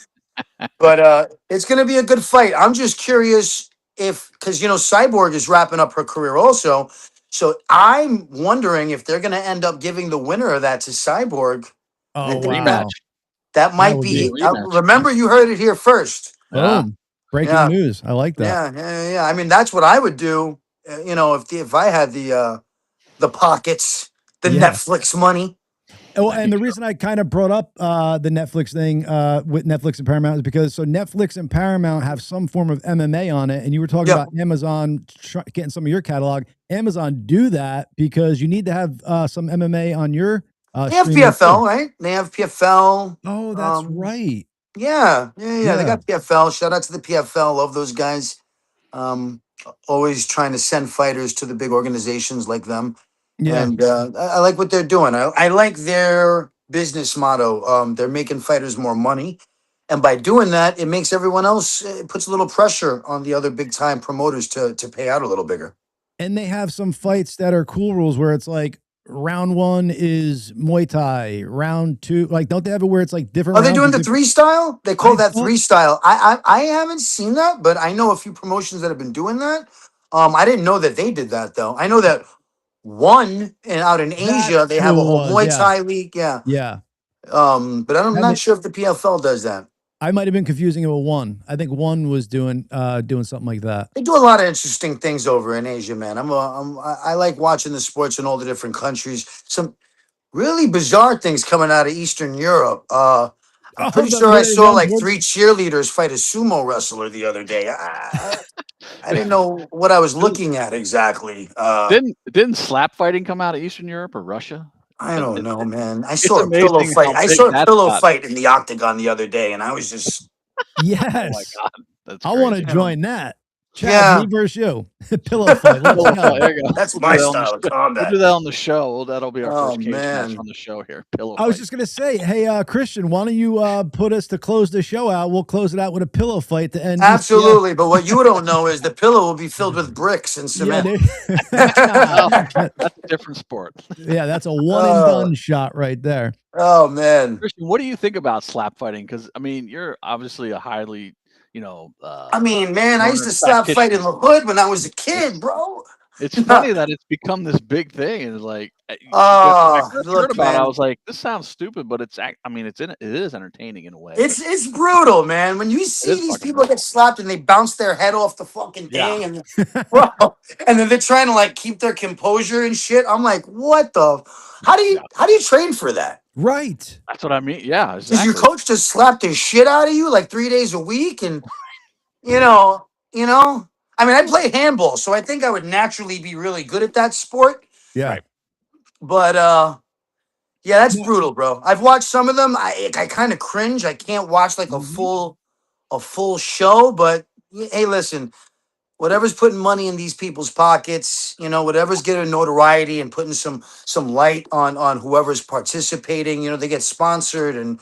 But it's going to be a good fight. I'm just curious because Cyborg is wrapping up her career also. So I'm wondering if they're going to end up giving the winner of that to Cyborg. Oh, rematch. That might be. Remember, you heard it here first. Boom. Breaking news. I like that. Yeah. I mean, that's what I would do. If I had the pockets, the Netflix money. Well, and the reason I kind of brought up the Netflix thing with Netflix and Paramount is because Netflix and Paramount have some form of MMA on it, and you were talking about Amazon getting some of your catalog. Amazon do that because you need to have some MMA on your. They have PFL, right? They have PFL. Oh, that's right. Yeah. They got PFL. Shout out to the PFL. Love those guys. Always trying to send fighters to the big organizations like them. Yeah. And I like what they're doing. I like their business motto. They're making fighters more money. And by doing that, it makes everyone else, it puts a little pressure on the other big time promoters to pay out a little bigger. And they have some fights that are cool rules where it's like, round 1 is Muay Thai. Round 2, like, don't they have it where it's like different? Are they doing the 3 style? They call that 3 style. I haven't seen that, but I know a few promotions that have been doing that. I didn't know that they did that though. I know that out in Asia they have a whole Muay Thai league. Yeah. But I'm not sure if the PFL does that. I might have been confusing it with One. I think One was doing something like that. They do a lot of interesting things over in Asia, man. I like watching the sports in all the different countries. Some really bizarre things coming out of Eastern Europe. I'm pretty sure I saw like 3 cheerleaders fight a sumo wrestler the other day. I didn't know what I was looking at exactly. Didn't slap fighting come out of Eastern Europe or Russia? I don't know, man. I saw a pillow fight. I saw a pillow fight in the octagon the other day, and I was just yes. Oh my God, that's I want to join that. Chad, Yeah. me versus you. Pillow fight. Let's Pillow go. fight, there you go. That's We'll my do that on the style of show. combat. We'll do that on the show. That'll be our Oh, first cage match man. on the show here. Pillow I was fight. just gonna say, hey, Christian, why don't you put us to close the show out? We'll close it out with a pillow fight to end. Absolutely, but what you don't know is the pillow will be filled with bricks and Yeah, cement. That's a different sport. yeah, that's a one and done shot right there. Oh man, Christian, what do you think about slap fighting? Because I mean, you're obviously a highly, I mean, man, I used to slap fight in the hood when I was a kid, bro. It's funny that it's become this big thing, and like, when I Oh, first look, heard about it, man. I was like, this sounds stupid, but it is entertaining in a way. It's brutal, man. When you see these fucking people get slapped and they bounce their head off the fucking Yeah. thing, and bro, and then they're trying to like keep their composure and shit. I'm like, what the? How do you train for that? Right. That's what I mean. Yeah, Does exactly. your coach just slap the shit out of you like 3 days a week? And you know. I mean, I play handball, so I think I would naturally be really good at that sport. Yeah. Right. But yeah, that's brutal, bro. I've watched some of them. I kind of cringe. I can't watch like a full show. But hey, listen, whatever's putting money in these people's pockets, whatever's getting notoriety and putting some light on whoever's participating, they get sponsored and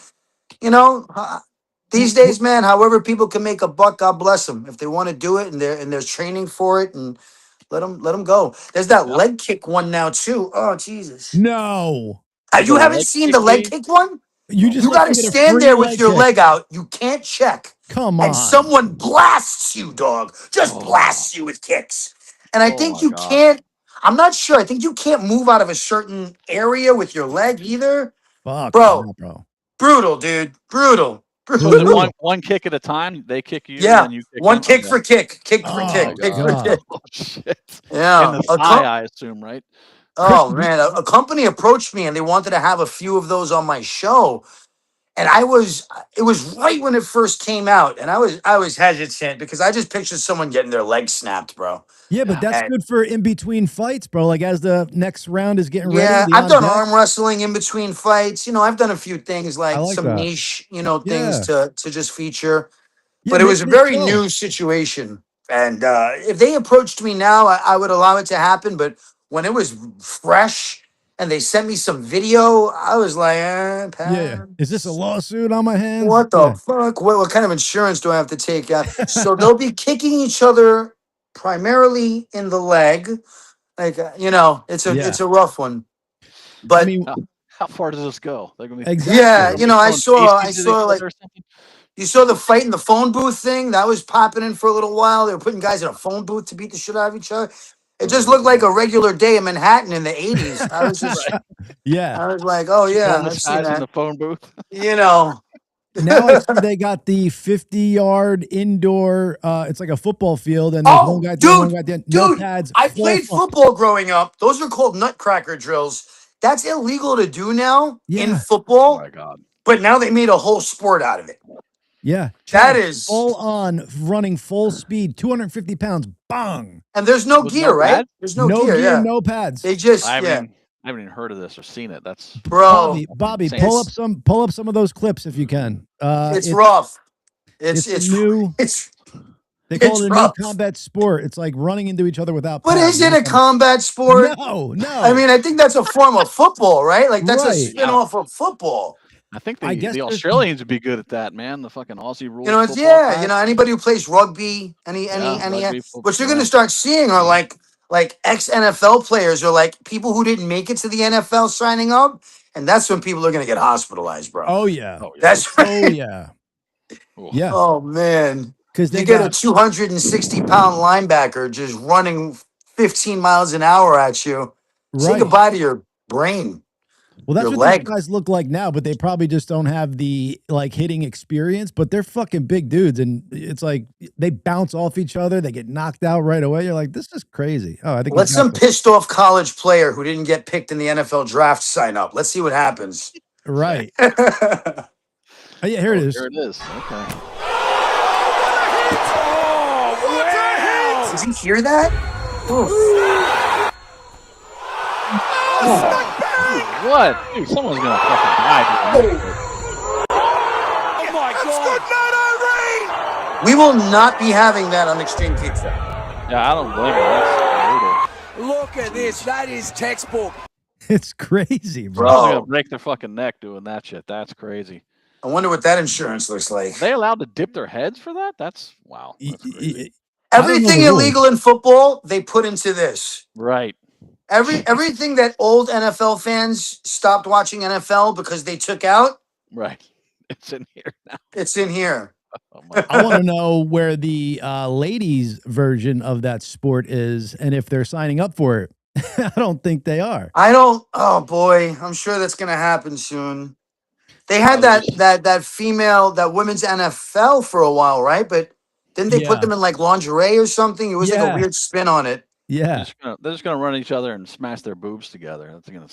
these days, man, however people can make a buck, God bless them. If they want to do it and there's training for it, and let them go. There's that leg kick one now too. Oh Jesus! No. You haven't seen the leg kick one? You just got to stand there with your leg out. You can't check. Come on. And someone blasts you, dog. Just blasts you with kicks. And I think you can't. I'm not sure. I think you can't move out of a certain area with your leg either. Fuck, bro. bro. Brutal, dude. Brutal. So is it one kick at a time? They kick you. Yeah, and then you kick one them? kick Okay. for kick, kick for kick, kick for God. kick. Oh shit! Yeah. In the thigh, I assume, right? Oh man, a company approached me and they wanted to have a few of those on my show, and it was right when it first came out, and I was hesitant because I just pictured someone getting their leg snapped, bro. Yeah, but that's good for in between fights, bro. Like as the next round is getting ready. Yeah, the I've on done deck. arm wrestling in between fights. I've done a few things like like some that. niche, things to just feature. Yeah, But it was a make very so. new situation. And if they approached me now, I would allow it to happen. But when it was fresh and they sent me some video, I was like, Yeah. Is this a lawsuit on my hands? what the Yeah. fuck? What kind of insurance do I have to take out? So they'll be kicking each other primarily in the leg. Like, it's a rough one. But I mean, How far does this go? They're gonna be exactly. yeah, I saw like. you saw the fight in the phone booth thing that was popping in for a little while. They were putting guys in a phone booth to beat the shit out of each other. It just looked like a regular day in Manhattan in the 80s. I was just, Yeah. I was like, oh yeah, Throwing the I've seen guys in that. the phone booth. Now I see they got the 50-yard indoor. It's like a football field, and there's one guy there, one guy there. No pads. I played football growing up. Those are called nutcracker drills. That's illegal to do now in football. Oh my god! But now they made a whole sport out of it. Yeah, that is full on running full speed, 250 pounds, bang. And there's no gear, right? Pads? There's no gear, yeah. No pads. They just, I haven't even heard of this or seen it. That's Bobby, pull up some of those clips if you can. It's rough. It's new. They call it a new combat sport. It's like running into each other without pads. But is it a combat sport? No. I mean, I think that's a form of football, right? Like that's a spin-off of football. I think the Australians would be good at that, man. The fucking Aussie rules. It's anybody who plays rugby, what you're going to start seeing are like ex-NFL players or like people who didn't make it to the NFL signing up, and that's when people are going to get hospitalized, bro. Oh yeah. That's right. Yeah. Yeah. Oh man. Because you get a 260-pound linebacker just running 15 miles an hour at you. Say goodbye to your brain. Well, that's Your what leg. these guys look like now, but they probably just don't have the like hitting experience, but they're fucking big dudes. And it's like they bounce off each other. They get knocked out right away. You're like, this is crazy. Oh, I think Let some pissed off college player who didn't get picked in the NFL draft sign up. Let's see what happens. Right. Oh, yeah, here it is. Here it is. Okay. Did you hear that? What? Dude, someone's gonna fucking die. Oh my God! We will not be having that on Extreme Pizza. Yeah, I don't blame you. That's brutal. Look at this. That is textbook. It's crazy, bro. Someone's gonna break their fucking neck doing that shit. That's crazy. I wonder what that insurance looks like. Are they allowed to dip their heads for that? That's wow. That's crazy. Everything illegal in football, they put into this. Right. Everything that old NFL fans stopped watching NFL because they took out. Right. It's in here now. It's in here. Oh my I want to know where the ladies' version of that sport is and if they're signing up for it. I don't think they are. I don't. Oh boy, I'm sure that's gonna happen soon. They had that women's NFL for a while, right? But didn't they put them in like lingerie or something? It was like a weird spin on it. Yeah, they're just gonna run each other and smash their boobs together. That's gonna.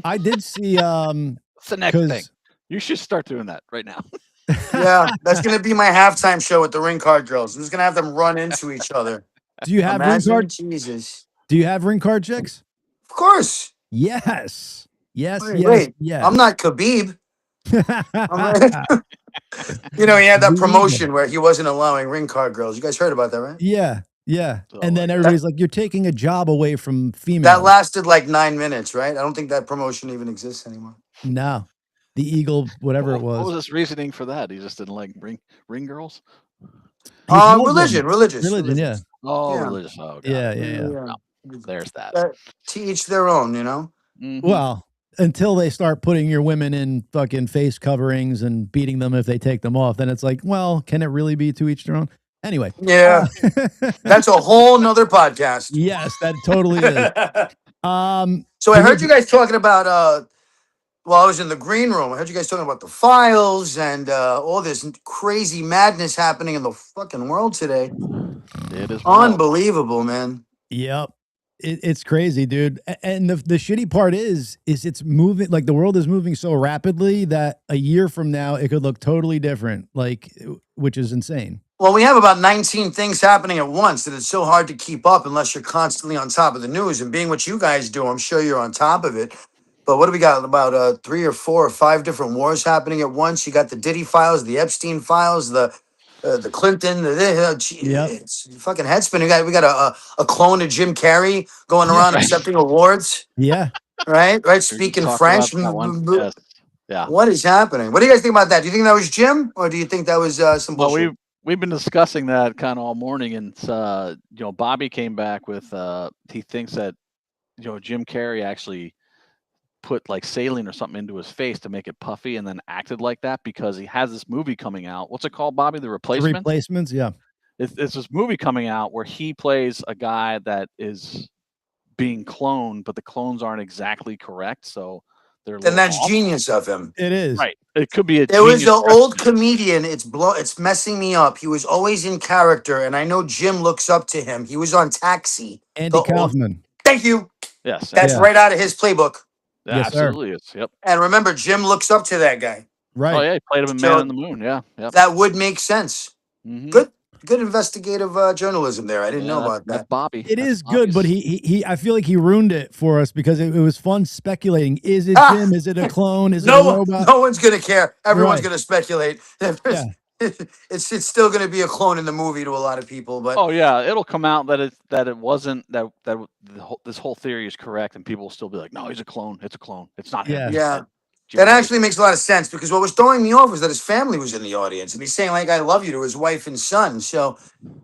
I did see. What's the next thing? You should start doing that right now. Yeah, that's gonna be my halftime show with the ring card girls. I'm just gonna have them run into each other. Do you have ring card? Jesus. Do you have ring card chicks? Of course. Yes. Yes. Wait, yes. I'm not Khabib. You know, he had that promotion where he wasn't allowing ring card girls. You guys heard about that, right? Yeah. Yeah. And then everybody's like, you're taking a job away from females. That lasted like 9 minutes, right? I don't think that promotion even exists anymore. No. The Eagle, whatever it was. What was his reasoning for that? He just didn't like ring girls? Religious. Religion, yeah. Oh, Yeah. religious. Oh, God. Yeah. Well, there's that. To each their own, you know? Mm-hmm. Well, until they start putting your women in fucking face coverings and beating them if they take them off, then it's like, well, can it really be to each their own? Anyway. Yeah. That's a whole nother podcast. Yes, that totally is. So I heard you guys talking about well, I was in the green room. I heard you guys talking about the files and all this crazy madness happening in the fucking world today. It is unbelievable, man. Yep. It's crazy, dude. And the shitty part is it's moving, like the world is moving so rapidly that a year from now it could look totally different, like, which is insane. Well, we have about 19 things happening at once that it's so hard to keep up unless you're constantly on top of the news. And being what you guys do, I'm sure you're on top of it. But what do we got? About 3 or 4 or 5 different wars happening at once. You got the Diddy files, the Epstein files, the Clinton, it's fucking head spinning. We got a clone of Jim Carrey going around accepting awards. Yeah. Right? Speaking French. Yeah. What is happening? What do you guys think about that? Do you think that was Jim or do you think that was some bullshit? Well, we've been discussing that kind of all morning, and Bobby came back with he thinks that Jim Carrey actually put like saline or something into his face to make it puffy and then acted like that because he has this movie coming out. What's it called, Bobby? The Replacements? The Replacements, yeah. It's this movie coming out where he plays a guy that is being cloned, but the clones aren't exactly correct. So they're that's genius of him. It is. Right. It could be It was the old comedian. It's messing me up. He was always in character, and I know Jim looks up to him. He was on Taxi. Andy Kaufman. Thank you. Yes. That's right out of his playbook. Yeah, yes, absolutely is. Yep. And remember, Jim looks up to that guy. Right. Oh yeah, he played him in Man on the Moon. Yeah. Yep. That would make sense. Mm-hmm. Good investigative journalism there. I didn't know about that. That's Bobby. It is good, but he I feel like he ruined it for us because it was fun speculating. Is it Jim? Is it a clone? Is it a robot? No one's gonna care. Everyone's Right. gonna speculate. Yeah. It's still gonna be a clone in the movie to a lot of people, but Oh yeah, it'll come out that it wasn't that this whole theory is correct, and people will still be like, no, he's a clone. It's a clone. It's not him. Yeah. That actually makes a lot of sense because what was throwing me off was that his family was in the audience and he's saying like I love you to his wife and son. So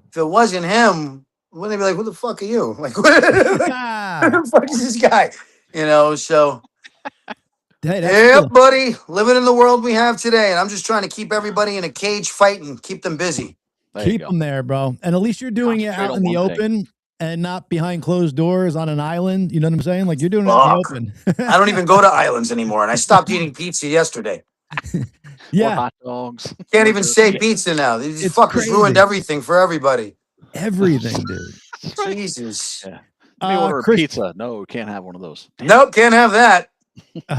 if it wasn't him, wouldn't they be like, who the fuck are you? Like, who the fuck is this guy? So Hey, buddy, living in the world we have today, and I'm just trying to keep everybody in a cage fighting, keep them busy. Keep them there, bro. And at least you're doing it out in the open. and not behind closed doors on an island. You know what I'm saying? Like you're doing it out in the open. I don't even go to islands anymore, and I stopped eating pizza yesterday. Yeah, or hot dogs. Can't even say pizza now. These fuckers ruined everything for everybody. Everything, dude. Jesus. Yeah. Let me order a pizza. No, can't have one of those. Nope, can't have that.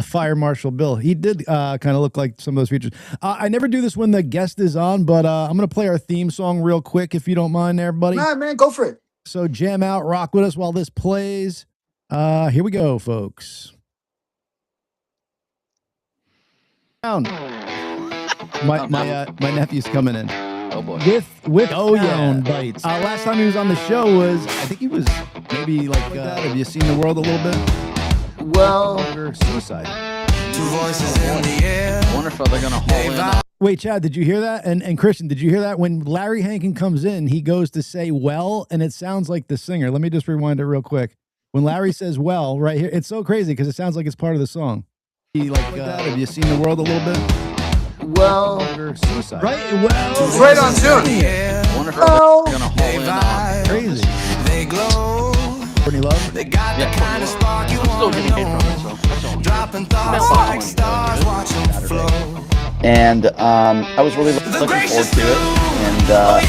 Fire Marshal Bill. He did kind of look like some of those features. I never do this when the guest is on, but I'm going to play our theme song real quick if you don't mind there, buddy. Nah, man, go for it. So jam out, rock with us while this plays. Here we go, folks. Down. My nephew's coming in. Oh boy. With bites. Last time he was on the show was, I think he was maybe like have you seen the world a little bit? Well, suicide. Two voices in the air. I wonder if they're gonna haul in. Wait, Chad, did you hear that? And Christian, did you hear that? When Larry Hankin comes in, he goes to say well, and it sounds like the singer. Let me just rewind it real quick. When Larry says well, right here, it's so crazy because it sounds like it's part of the song. He like have you seen the world a little bit? Well, suicide. Right? Well, it's right on tune. I wonder if they're gonna haul in. Crazy. They glow. Courtney Love? They got the kind of spark you want. Still getting hate from it, so Dropping thoughts like stars, watch them flow. And I was really looking forward to it, and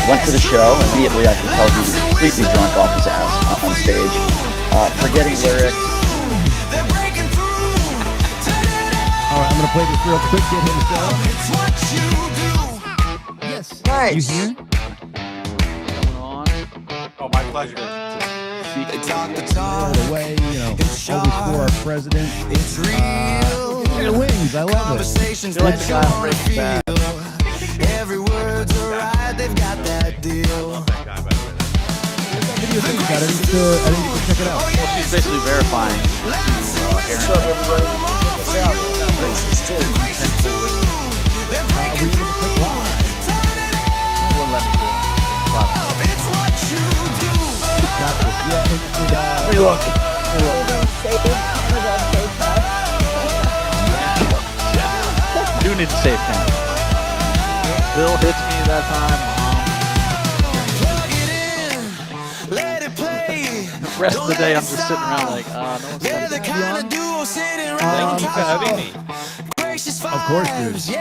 went to the show. Immediately I could tell he was completely drunk off his ass on stage, forgetting lyrics. All right, I'm going to play this real quick, get him set. Yes. Nice. You hear? going on. Oh, my pleasure. They talk the talk. Away, always for our president. It's real. The wings, I love it. Conversations You're like the guy on Breaking Bad. Every word's alright. They've got that deal. I didn't get to check it out. Well, she's basically verifying. What's up, everybody? What's out? Hey, look. Do need to save him. Bill hits me that time. Let it play. The rest of the day, I'm just sitting around like, no one's They're the kind of duo sitting Thank you for having me. Of course, dude. So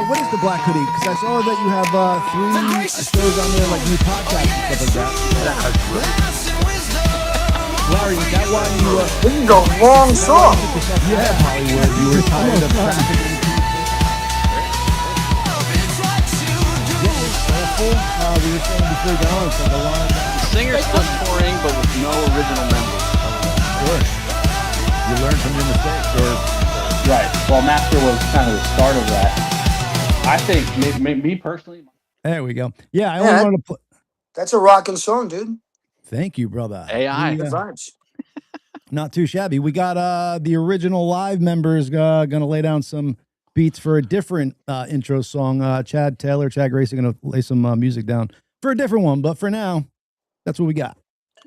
what is the Black Hoodie? Because I saw that you have 3 shows on there, like new podcasts and stuff like that. Larry, is that why you This is a long song. you had Hollywood? You were tired of trafficking people. Yeah, it's awful. We were saying before you got on, it's like a lot. The singer's still touring, but with no original members. Sure. You learn from your mistakes, or Right. Well, Master was kind of the start of that. I think me personally. there we go. Yeah, I only wanted to play. That's a rocking song, dude. Thank you, brother. AI. Good vibes. Not too shabby. We got the original live members gonna lay down some beats for a different intro song. Chad Taylor, Chad Grace are gonna lay some music down for a different one, but for now, that's what we got.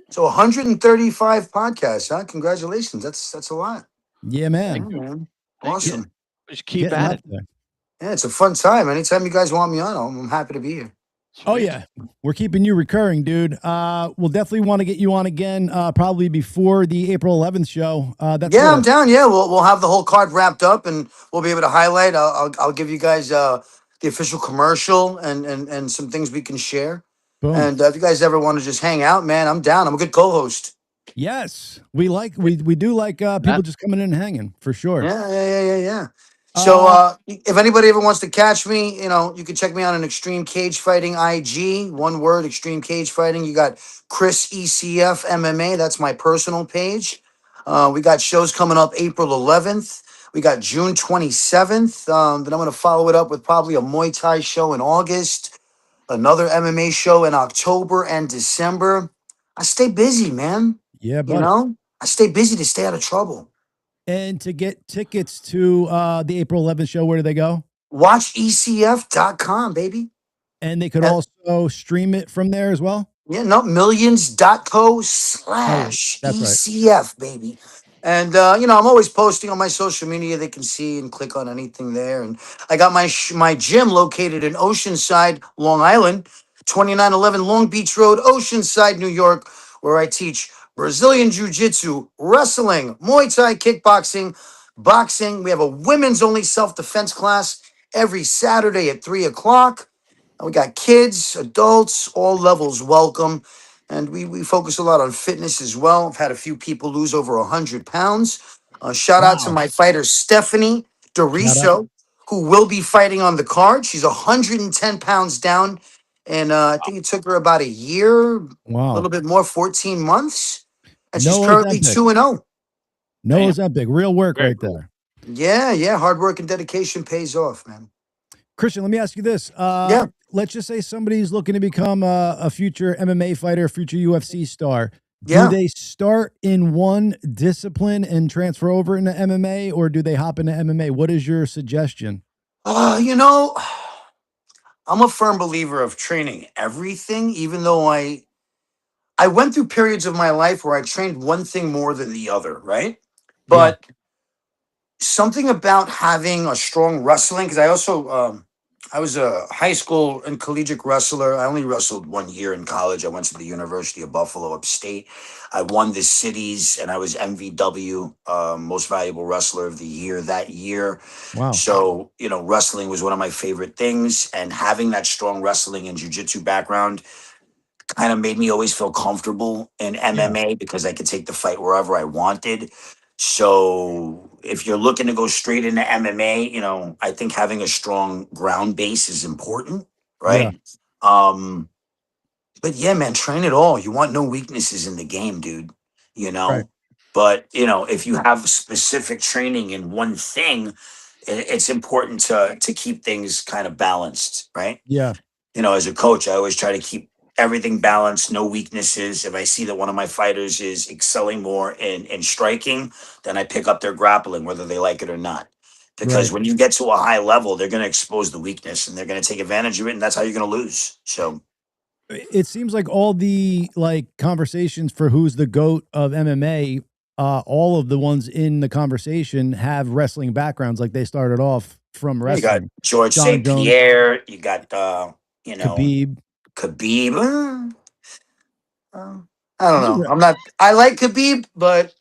So 135 podcasts, huh? Congratulations. That's a lot. Yeah, man. Yeah, man. Awesome. We should keep Getting at up it. there. Yeah, it's a fun time. Anytime you guys want me on, I'm happy to be here. Oh yeah, we're keeping you recurring, dude. We'll definitely want to get you on again, probably before the April 11th show. I'm down. Yeah, we'll have the whole card wrapped up, and we'll be able to highlight. I'll give you guys the official commercial and some things we can share. Boom. And if you guys ever want to just hang out, man, I'm down. I'm a good co-host. Yes, we do like people just coming in and hanging for sure. Yeah. So if anybody ever wants to catch me, you can check me out on Extreme Cage Fighting IG. One word, Extreme Cage Fighting. You got Chris ECF MMA. That's my personal page. We got shows coming up April 11th. We got June 27th. Then I'm going to follow it up with probably a Muay Thai show in August. Another MMA show in October and December. I stay busy, man. Yeah, buddy. I stay busy to stay out of trouble. And to get tickets to the April 11th show, where do they go? WatchECF.com, baby. And they could also stream it from there as well? Yeah, no, millions.co/ECF, baby. And, I'm always posting on my social media. They can see and click on anything there. And I got my gym located in Oceanside, Long Island, 2911 Long Beach Road, Oceanside, New York, where I teach Brazilian Jiu-Jitsu, wrestling, Muay Thai, kickboxing, boxing. We have a women's only self-defense class every Saturday at 3 o'clock. And we got kids, adults, all levels welcome. And we focus a lot on fitness as well. I've had a few people lose over 100 pounds. Shout out to my fighter, Stephanie Doriso, who will be fighting on the card. She's 110 pounds down. And I think it took her about a year, a little bit more, 14 months. And she's currently 2-0. No Ozempic. Real work right there. Yeah. Hard work and dedication pays off, man. Christian, let me ask you this. Let's just say somebody's looking to become a future MMA fighter, a future UFC star. Do they start in one discipline and transfer over into MMA, or do they hop into MMA? What is your suggestion? You know, I'm a firm believer of training everything, even though I went through periods of my life where I trained one thing more than the other, right? But something about having a strong wrestling, because I also I was a high school and collegiate wrestler. I only wrestled 1 year in college. I went to the University of Buffalo upstate. I won the cities, and I was MVW, most valuable wrestler of the year that year. Wow. So, you know, wrestling was one of my favorite things, and having that strong wrestling and jiu-jitsu background kind of made me always feel comfortable in MMA because I could take the fight wherever I wanted. So if you're looking to go straight into MMA, you know, I think having a strong ground base is important, right? But yeah, man, train it all. You want no weaknesses in the game, dude, you know? Right. But, you know, if you have specific training in one thing, it's important to keep things kind of balanced, right? Yeah. You know, as a coach, I always try to keep everything balanced, no weaknesses. If I see that one of my fighters is excelling more in striking, then I pick up their grappling, whether they like it or not. Because when you get to a high level, they're going to expose the weakness and they're going to take advantage of it. And that's how you're going to lose. So it seems like all the conversations for who's the GOAT of MMA, all of the ones in the conversation have wrestling backgrounds. Like they started off from wrestling. You got George St. Pierre. You got, you know, Khabib. I don't know. I like Khabib, but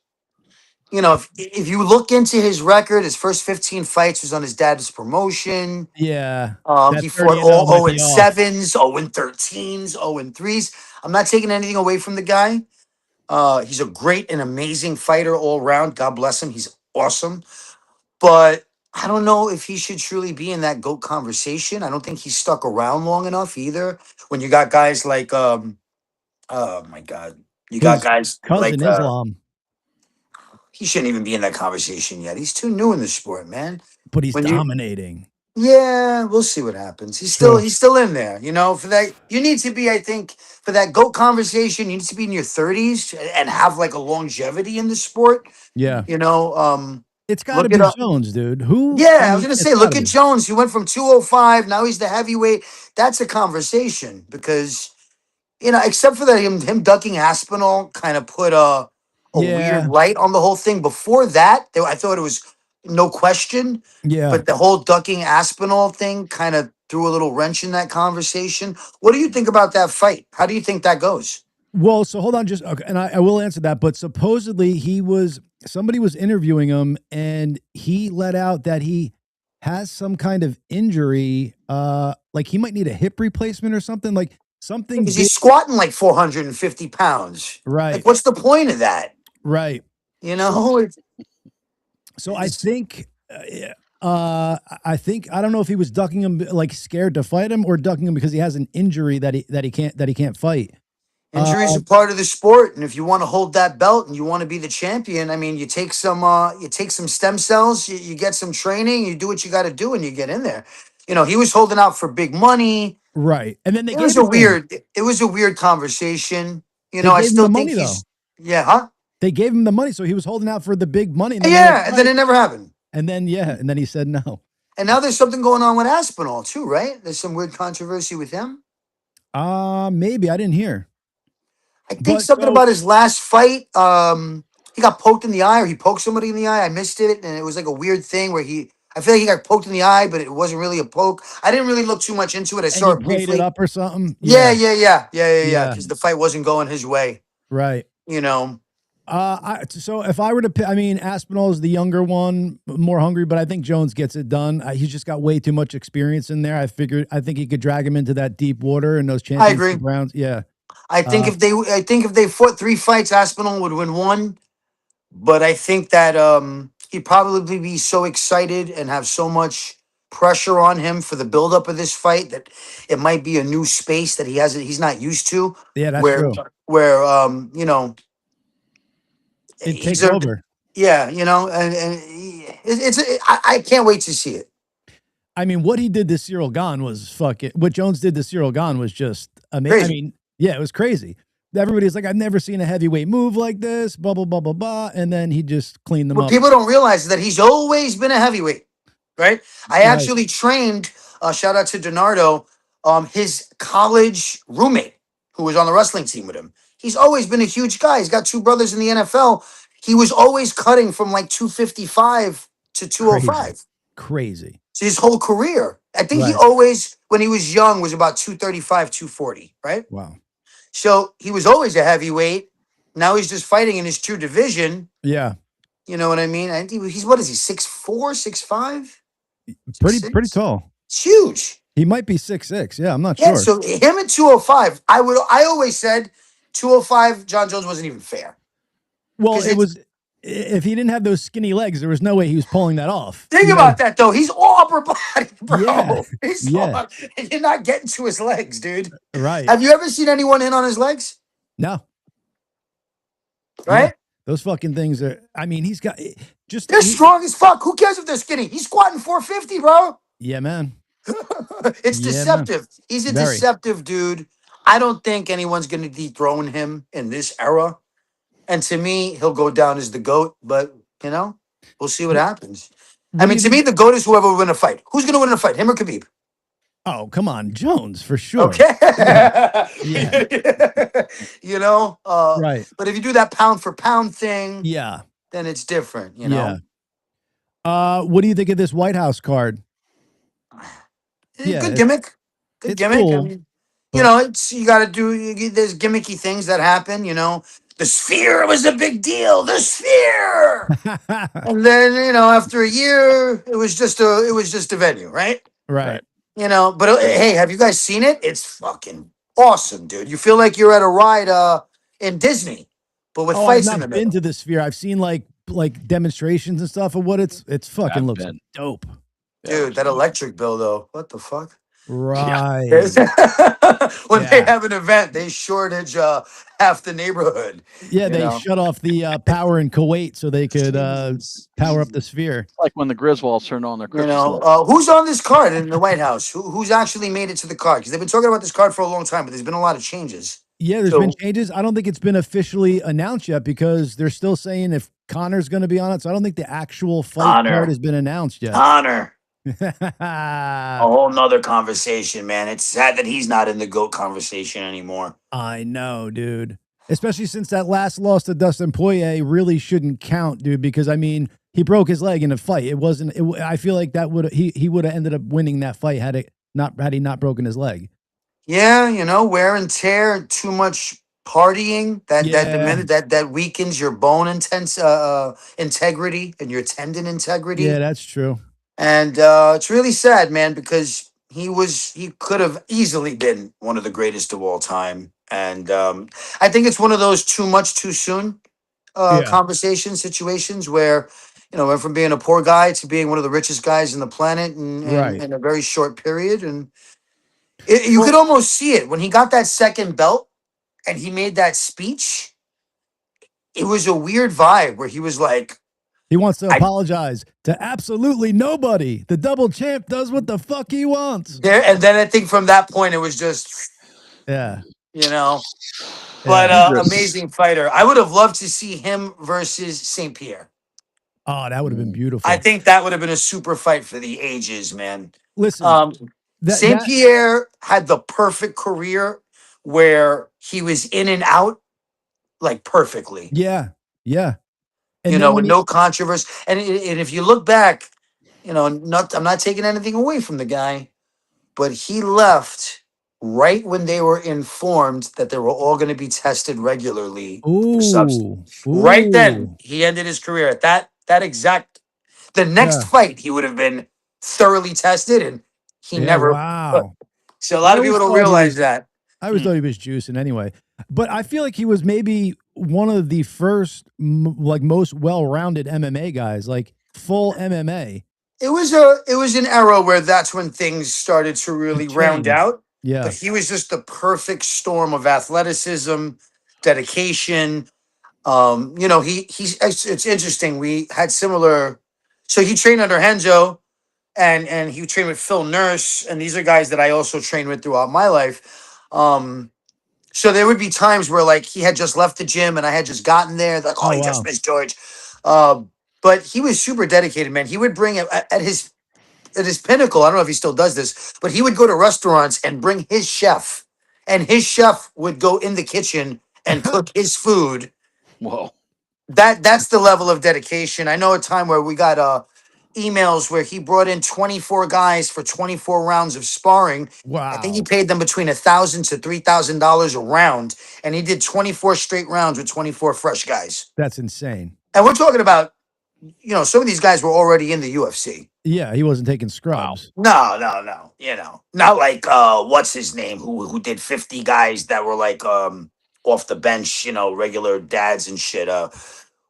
you know, if you look into his record, his first 15 fights was on his dad's promotion. Yeah. He fought all 0-7s, 0-13s, 0-3s. I'm not taking anything away from the guy. He's a great and amazing fighter all around. God bless him. He's awesome. But I don't know if he should truly be in that GOAT conversation. I don't think he's stuck around long enough either. When you got guys like, oh my God, you got guys like Islam. He shouldn't even be in that conversation yet. He's too new in the sport, man. But he's dominating. Yeah, we'll see what happens. He's still in there. You know, for that, you need to be, I think, for that GOAT conversation, you need to be in your 30s and have like a longevity in the sport. Yeah. You know, it's got to be Jones, dude. Who? Yeah, I was going to say, look at Jones. He went from 205. Now he's the heavyweight. That's a conversation because, you know, except for that, him ducking Aspinall kind of put a weird light on the whole thing. Before that, I thought it was no question. Yeah. But the whole ducking Aspinall thing kind of threw a little wrench in that conversation. What do you think about that fight? How do you think that goes? Well, so hold on, and I will answer that. But supposedly somebody was interviewing him, and he let out that he has some kind of injury, like he might need a hip replacement or something, like something. Because he's squatting like 450 pounds. Right. Like, what's the point of that? Right. You know. So I think, I don't know if he was ducking him like scared to fight him or ducking him because he has an injury that he can't fight. Injuries are part of the sport, and if you want to hold that belt and you want to be the champion, I mean, you take some stem cells, you get some training, you do what you got to do, and you get in there. You know, he was holding out for big money, right? And then it was a weird conversation. You know, I still think he's They gave him the money, so he was holding out for the big money. And then it never happened. And then he said no. And now there's something going on with Aspinall too, right? There's some weird controversy with him. Maybe I didn't hear. I think something about his last fight. He got poked in the eye, or he poked somebody in the eye. I missed it, and it was like a weird thing where I feel like he got poked in the eye, but it wasn't really a poke. I didn't really look too much into it. I saw it briefly. Played it up or something. Yeah. Because the fight wasn't going his way. Right. You know. So if I were to pick, I mean, Aspinall is the younger one, more hungry, but I think Jones gets it done. He's just got way too much experience in there. I think he could drag him into that deep water in those championship rounds. Yeah. I think if they fought 3 fights, Aspinall would win 1. But I think that he'd probably be so excited and have so much pressure on him for the buildup of this fight that it might be a new space that he's not used to. Yeah, that's true. Where you know, it takes over. Yeah, you know, and I can't wait to see it. I mean, what he did to Cyril Gane was fucking. What Jones did to Cyril Gane was just amazing. I mean, yeah, it was crazy. Everybody's like, I've never seen a heavyweight move like this, blah, blah, blah, blah, blah. And then he just cleaned them up. People don't realize that he's always been a heavyweight, right? I actually trained, shout out to Donardo, his college roommate who was on the wrestling team with him. He's always been a huge guy. He's got 2 brothers in the NFL. He was always cutting from like 255 to 205. Crazy. So his whole career. I think he always, when he was young, was about 235, 240, right? Wow. So he was always a heavyweight. Now he's just fighting in his true division. Yeah. You know what I mean? I think he's, what is he, 6'4", 6'5"? Pretty tall. It's huge. He might be 6'6". Yeah, I'm not sure. So him at 205, I always said 205, John Jones wasn't even fair. Well, it was, if he didn't have those skinny legs, there was no way he was pulling that off. Think about that, though. He's all upper body, bro. Yeah. He's all, and you're not getting to his legs, dude. Right. Have you ever seen anyone in on his legs? No. Right? Yeah. Those fucking things are, I mean, he's got just. They're strong as fuck. Who cares if they're skinny? He's squatting 450, bro. Yeah, man. It's deceptive. Man. He's a deceptive dude. I don't think anyone's going to dethrone him in this era. And to me, he'll go down as the GOAT, but, you know, we'll see what happens. I mean, to me, the GOAT is whoever will win a fight. Who's going to win a fight, him or Khabib? Oh, come on. Jones, for sure. Okay. Yeah. You know? Right. But if you do that pound for pound thing, then it's different, you know? Yeah. What do you think of this White House card? Good gimmick. Good gimmick. Cool, I mean, you know, you got to do, there's gimmicky things that happen, you know? The Sphere was a big deal. The Sphere. And then, you know, after a year, it was just a venue, right? Right. You know, but hey, have you guys seen it? It's fucking awesome, dude. You feel like you're at a ride in Disney, but with fights in the middle. I've been to the Sphere. I've seen like demonstrations and stuff of what it's fucking looks dope. Dude, that electric bill though. What the fuck? Right. When they have an event, they shortage half the neighborhood. Yeah, they shut off the power in Kuwait so they could power up the Sphere. It's like when the Griswolds turned on their Christmas who's on this card in the White House? Who's actually made it to the card? Because they've been talking about this card for a long time, but there's been a lot of changes. Yeah, there's been changes. I don't think it's been officially announced yet because they're still saying if Connor's going to be on it. So I don't think the actual fight card has been announced yet. Connor. A whole nother conversation, man. It's sad that he's not in the GOAT conversation anymore. I know, dude. Especially since that last loss to Dustin Poirier really shouldn't count, dude, because I mean, he broke his leg in a fight. It wasn't I feel like that would he would have ended up winning that fight had he not broken his leg. Yeah, you know, wear and tear, too much partying, that weakens your bone integrity and your tendon integrity. Yeah, that's true. And it's really sad, man, because he could have easily been one of the greatest of all time. And I think it's one of those too much too soon conversation situations where, you know, went from being a poor guy to being one of the richest guys in the planet in a very short period. And you could almost see it when he got that second belt and he made that speech. It was a weird vibe where he was like, he wants to apologize to absolutely nobody. The double champ does what the fuck he wants. And then I think from that point, it was just, you know, but amazing fighter. I would have loved to see him versus St. Pierre. Oh, that would have been beautiful. I think that would have been a super fight for the ages, man. Listen, St. Pierre had the perfect career where he was in and out like perfectly. Yeah. Yeah. And you know, with no controversy. And if you look back, you know, I'm not taking anything away from the guy, but he left right when they were informed that they were all going to be tested regularly for substance. Ooh. Right then, he ended his career at that exact. The next fight, he would have been thoroughly tested, and he never. Wow. So a lot of people don't realize that. I always thought he was juicing anyway, but I feel like he was maybe one of the first, like most well-rounded MMA guys, like full MMA. It was an era where that's when things started to really round out. Yeah. But he was just the perfect storm of athleticism, dedication. You know, it's interesting. We had similar. So he trained under Henzo, and he trained with Phil Nurse, and these are guys that I also trained with throughout my life. So there would be times where like he had just left the gym and I had just gotten there, like, oh, you just missed George. But he was super dedicated, man. He would bring it at his pinnacle. I don't know if he still does this, but he would go to restaurants and bring his chef, and his chef would go in the kitchen and cook his food. Whoa. That's the level of dedication. I know a time where we got emails where he brought in 24 guys for 24 rounds of sparring. Wow. I think he paid them between $1,000 to $3,000 a round, and he did 24 straight rounds with 24 fresh guys. That's insane. And we're talking about, you know, some of these guys were already in the UFC. Yeah, he wasn't taking scrubs. Wow. No. You know, not like what's his name who did 50 guys that were like off the bench, you know, regular dads and shit.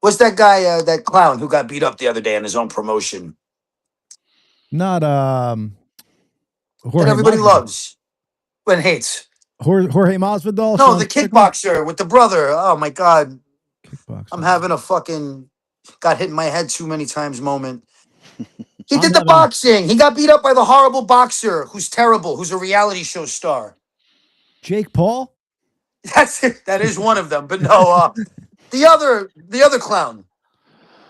What's that guy, that clown who got beat up the other day in his own promotion? Not Jorge that everybody Masvidal. Loves and hates. Jorge Masvidal. No, the kickboxer with the brother. Oh my God. Kickboxer. I'm having a fucking got hit in my head too many times moment. He did the boxing. He got beat up by the horrible boxer who's terrible, who's a reality show star. Jake Paul? That's it. That is one of them. But no, the other clown.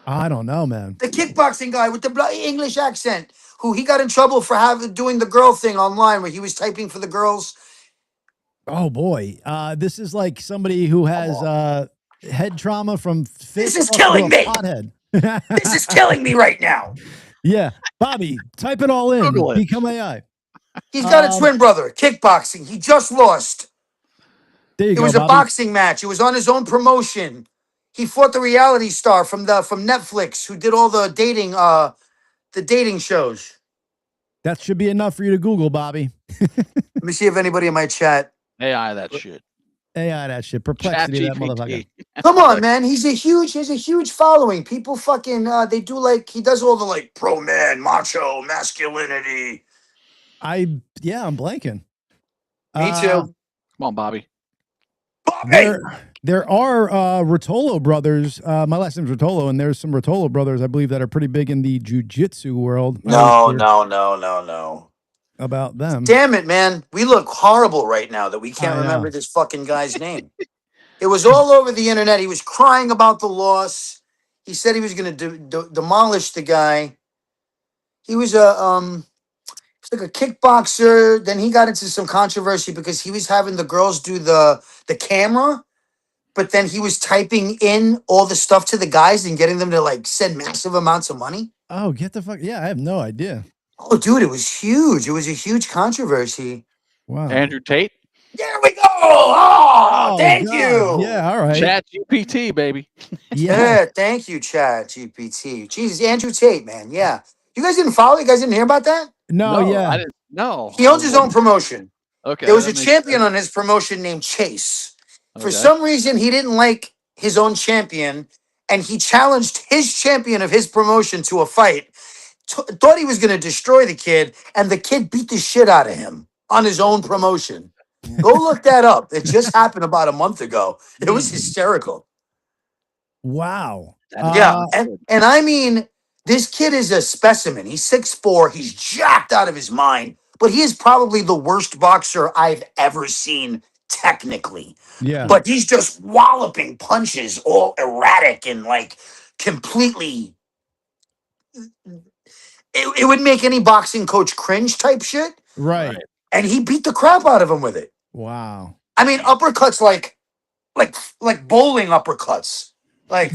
I don't know, man. The kickboxing guy with the English accent, who he got in trouble for doing the girl thing online where he was typing for the girls. Oh boy. This is like somebody who has head trauma from This is killing me. This is killing me right now. Yeah. Bobby, type it all in. Become AI. He's got a twin brother, kickboxing. He just lost. It was a boxing match. It was on his own promotion. He fought the reality star from Netflix who did all the dating shows. That should be enough for you to Google, Bobby. Let me see if anybody in my chat. AI that shit. AI that shit. Perplexity that motherfucker. Come on, man. He has a huge following. People fucking they do like he does all the like pro man, macho, masculinity. I'm blanking. Me too. Come on, Bobby. There are Rotolo brothers. My last name's Rotolo, and there's some Rotolo brothers, I believe, that are pretty big in the jiu-jitsu world. No. About them. Damn it, man. We look horrible right now that we can't remember this fucking guy's name. It was all over the internet. He was crying about the loss. He said he was going to demolish the guy. He was like a kickboxer. Then he got into some controversy because he was having the girls do the camera, but then he was typing in all the stuff to the guys and getting them to like send massive amounts of money. Oh, get the fuck. Yeah, I have no idea. Oh, dude, it was huge. It was a huge controversy. Wow. Andrew Tate. There we go. Oh, thank you. Yeah, all right. Chat GPT, baby. Yeah, thank you, Chat GPT. Jesus, Andrew Tate, man. Yeah. You guys didn't follow? You guys didn't hear about that? No, yeah. I didn't know. He owns his own promotion. Okay. There was a champion on his promotion named Chase. For some reason, he didn't like his own champion, and he challenged his champion of his promotion to a fight. Thought he was going to destroy the kid, and the kid beat the shit out of him on his own promotion. Go look that up. It just happened about a month ago. It was hysterical. Wow. Yeah, and I mean, this kid is a specimen. He's 6'4". He's jacked out of his mind, but he is probably the worst boxer I've ever seen technically. Yeah. But he's just walloping punches, all erratic and like completely. It would make any boxing coach cringe type shit. Right. And he beat the crap out of him with it. Wow. I mean, uppercuts like bowling uppercuts. Like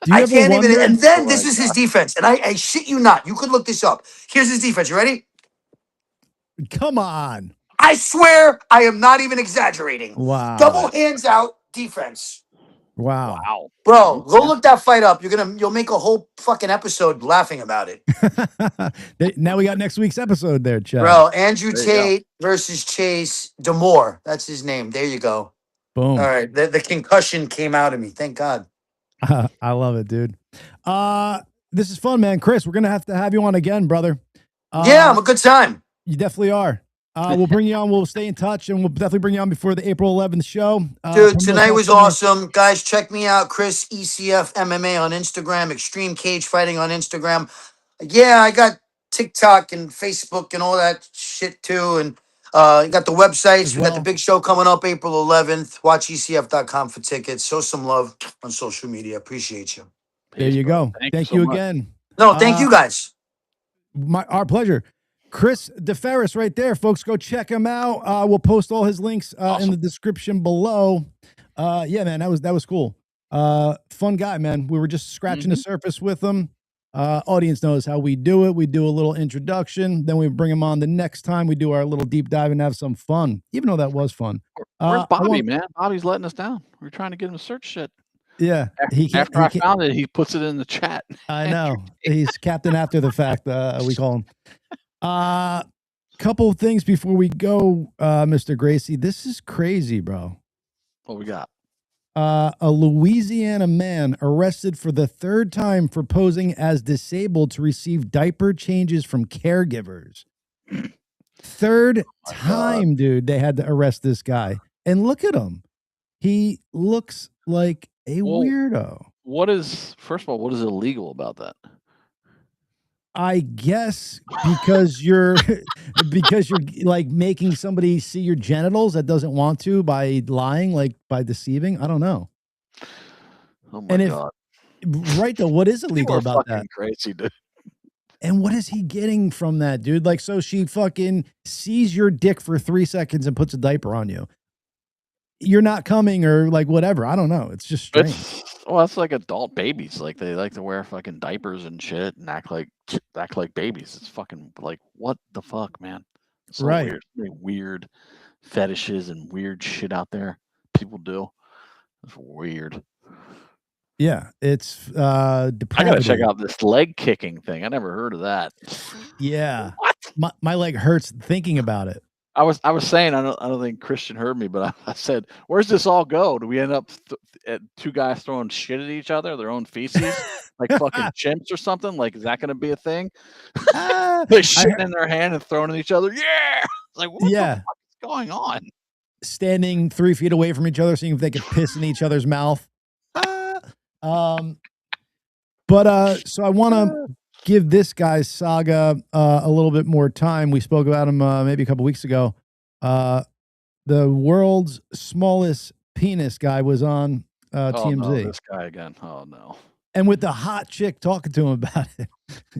I can't even. And then this is his defense. And I shit you not. You could look this up. Here's his defense. You ready? Come on. I swear I am not even exaggerating. Wow. Double hands out defense. Wow. Bro, go look that fight up. You'll make a whole fucking episode laughing about it. Now we got next week's episode there, Chad. Bro, Andrew Tate versus Chase Demore. That's his name. There you go. Boom. All right. The concussion came out of me. Thank God. I love it, dude. This is fun, man. Chris, we're going to have you on again, brother. Yeah, I'm a good time. You definitely are. We'll bring you on. We'll stay in touch, and we'll definitely bring you on before the April 11th show. Dude, tonight was awesome. Guys, check me out. Chris ECF MMA on Instagram, Extreme Cage Fighting on Instagram. Yeah, I got TikTok and Facebook and all that shit too. And you got the websites. We got the big show coming up April 11th. Watch ECF.com for tickets. Show some love on social media. Appreciate you. There you go. Thank you again. No, thank you guys. Our pleasure. Chris DeFiris right there, folks. Go check him out. We'll post all his links in the description below. Yeah, man, that was cool. Fun guy, man. We were just scratching the surface with him. Audience knows how we do it. We do a little introduction, then we bring him on the next time. We do our little deep dive and have some fun, even though that was fun. Where's Bobby, man? Bobby's letting us down. We're trying to get him to search shit. Yeah. After I found it, he puts it in the chat. I know. He's captain after the fact, we call him. Couple of things before we go, Mr. Gracie. This is crazy, bro. What we got? A Louisiana man arrested for the third time for posing as disabled to receive diaper changes from caregivers. Third time, dude, they had to arrest this guy. And look at him. He looks like a weirdo. First of all, what is illegal about that? I guess because you're like making somebody see your genitals that doesn't want to by lying, like by deceiving. I don't know. Oh my God. Right though, what is illegal about that? Crazy, dude. And what is he getting from that, dude? Like, so she fucking sees your dick for 3 seconds and puts a diaper on you. You're not coming or like whatever. I don't know. It's just strange. It's like adult babies. Like they like to wear fucking diapers and shit and act like babies. It's fucking like, what the fuck, man? It's so right. Weird. Really weird fetishes and weird shit out there people do. It's weird. Yeah, it's depravity. I gotta check out this leg kicking thing. I never heard of that. Yeah. What? My leg hurts thinking about it. I was saying, I don't think Christian heard me, but I said, where's this all go? Do we end up at two guys throwing shit at each other, their own feces, like fucking chimps or something? Like, is that going to be a thing? They shit in their hand and throwing at each other. Yeah. It's like, what the fuck is going on? Standing 3 feet away from each other, seeing if they could piss in each other's mouth. So I want to give this guy's saga a little bit more time. We spoke about him maybe a couple weeks ago. The world's smallest penis guy was on TMZ. No, this guy again. Oh no. And with the hot chick talking to him about it.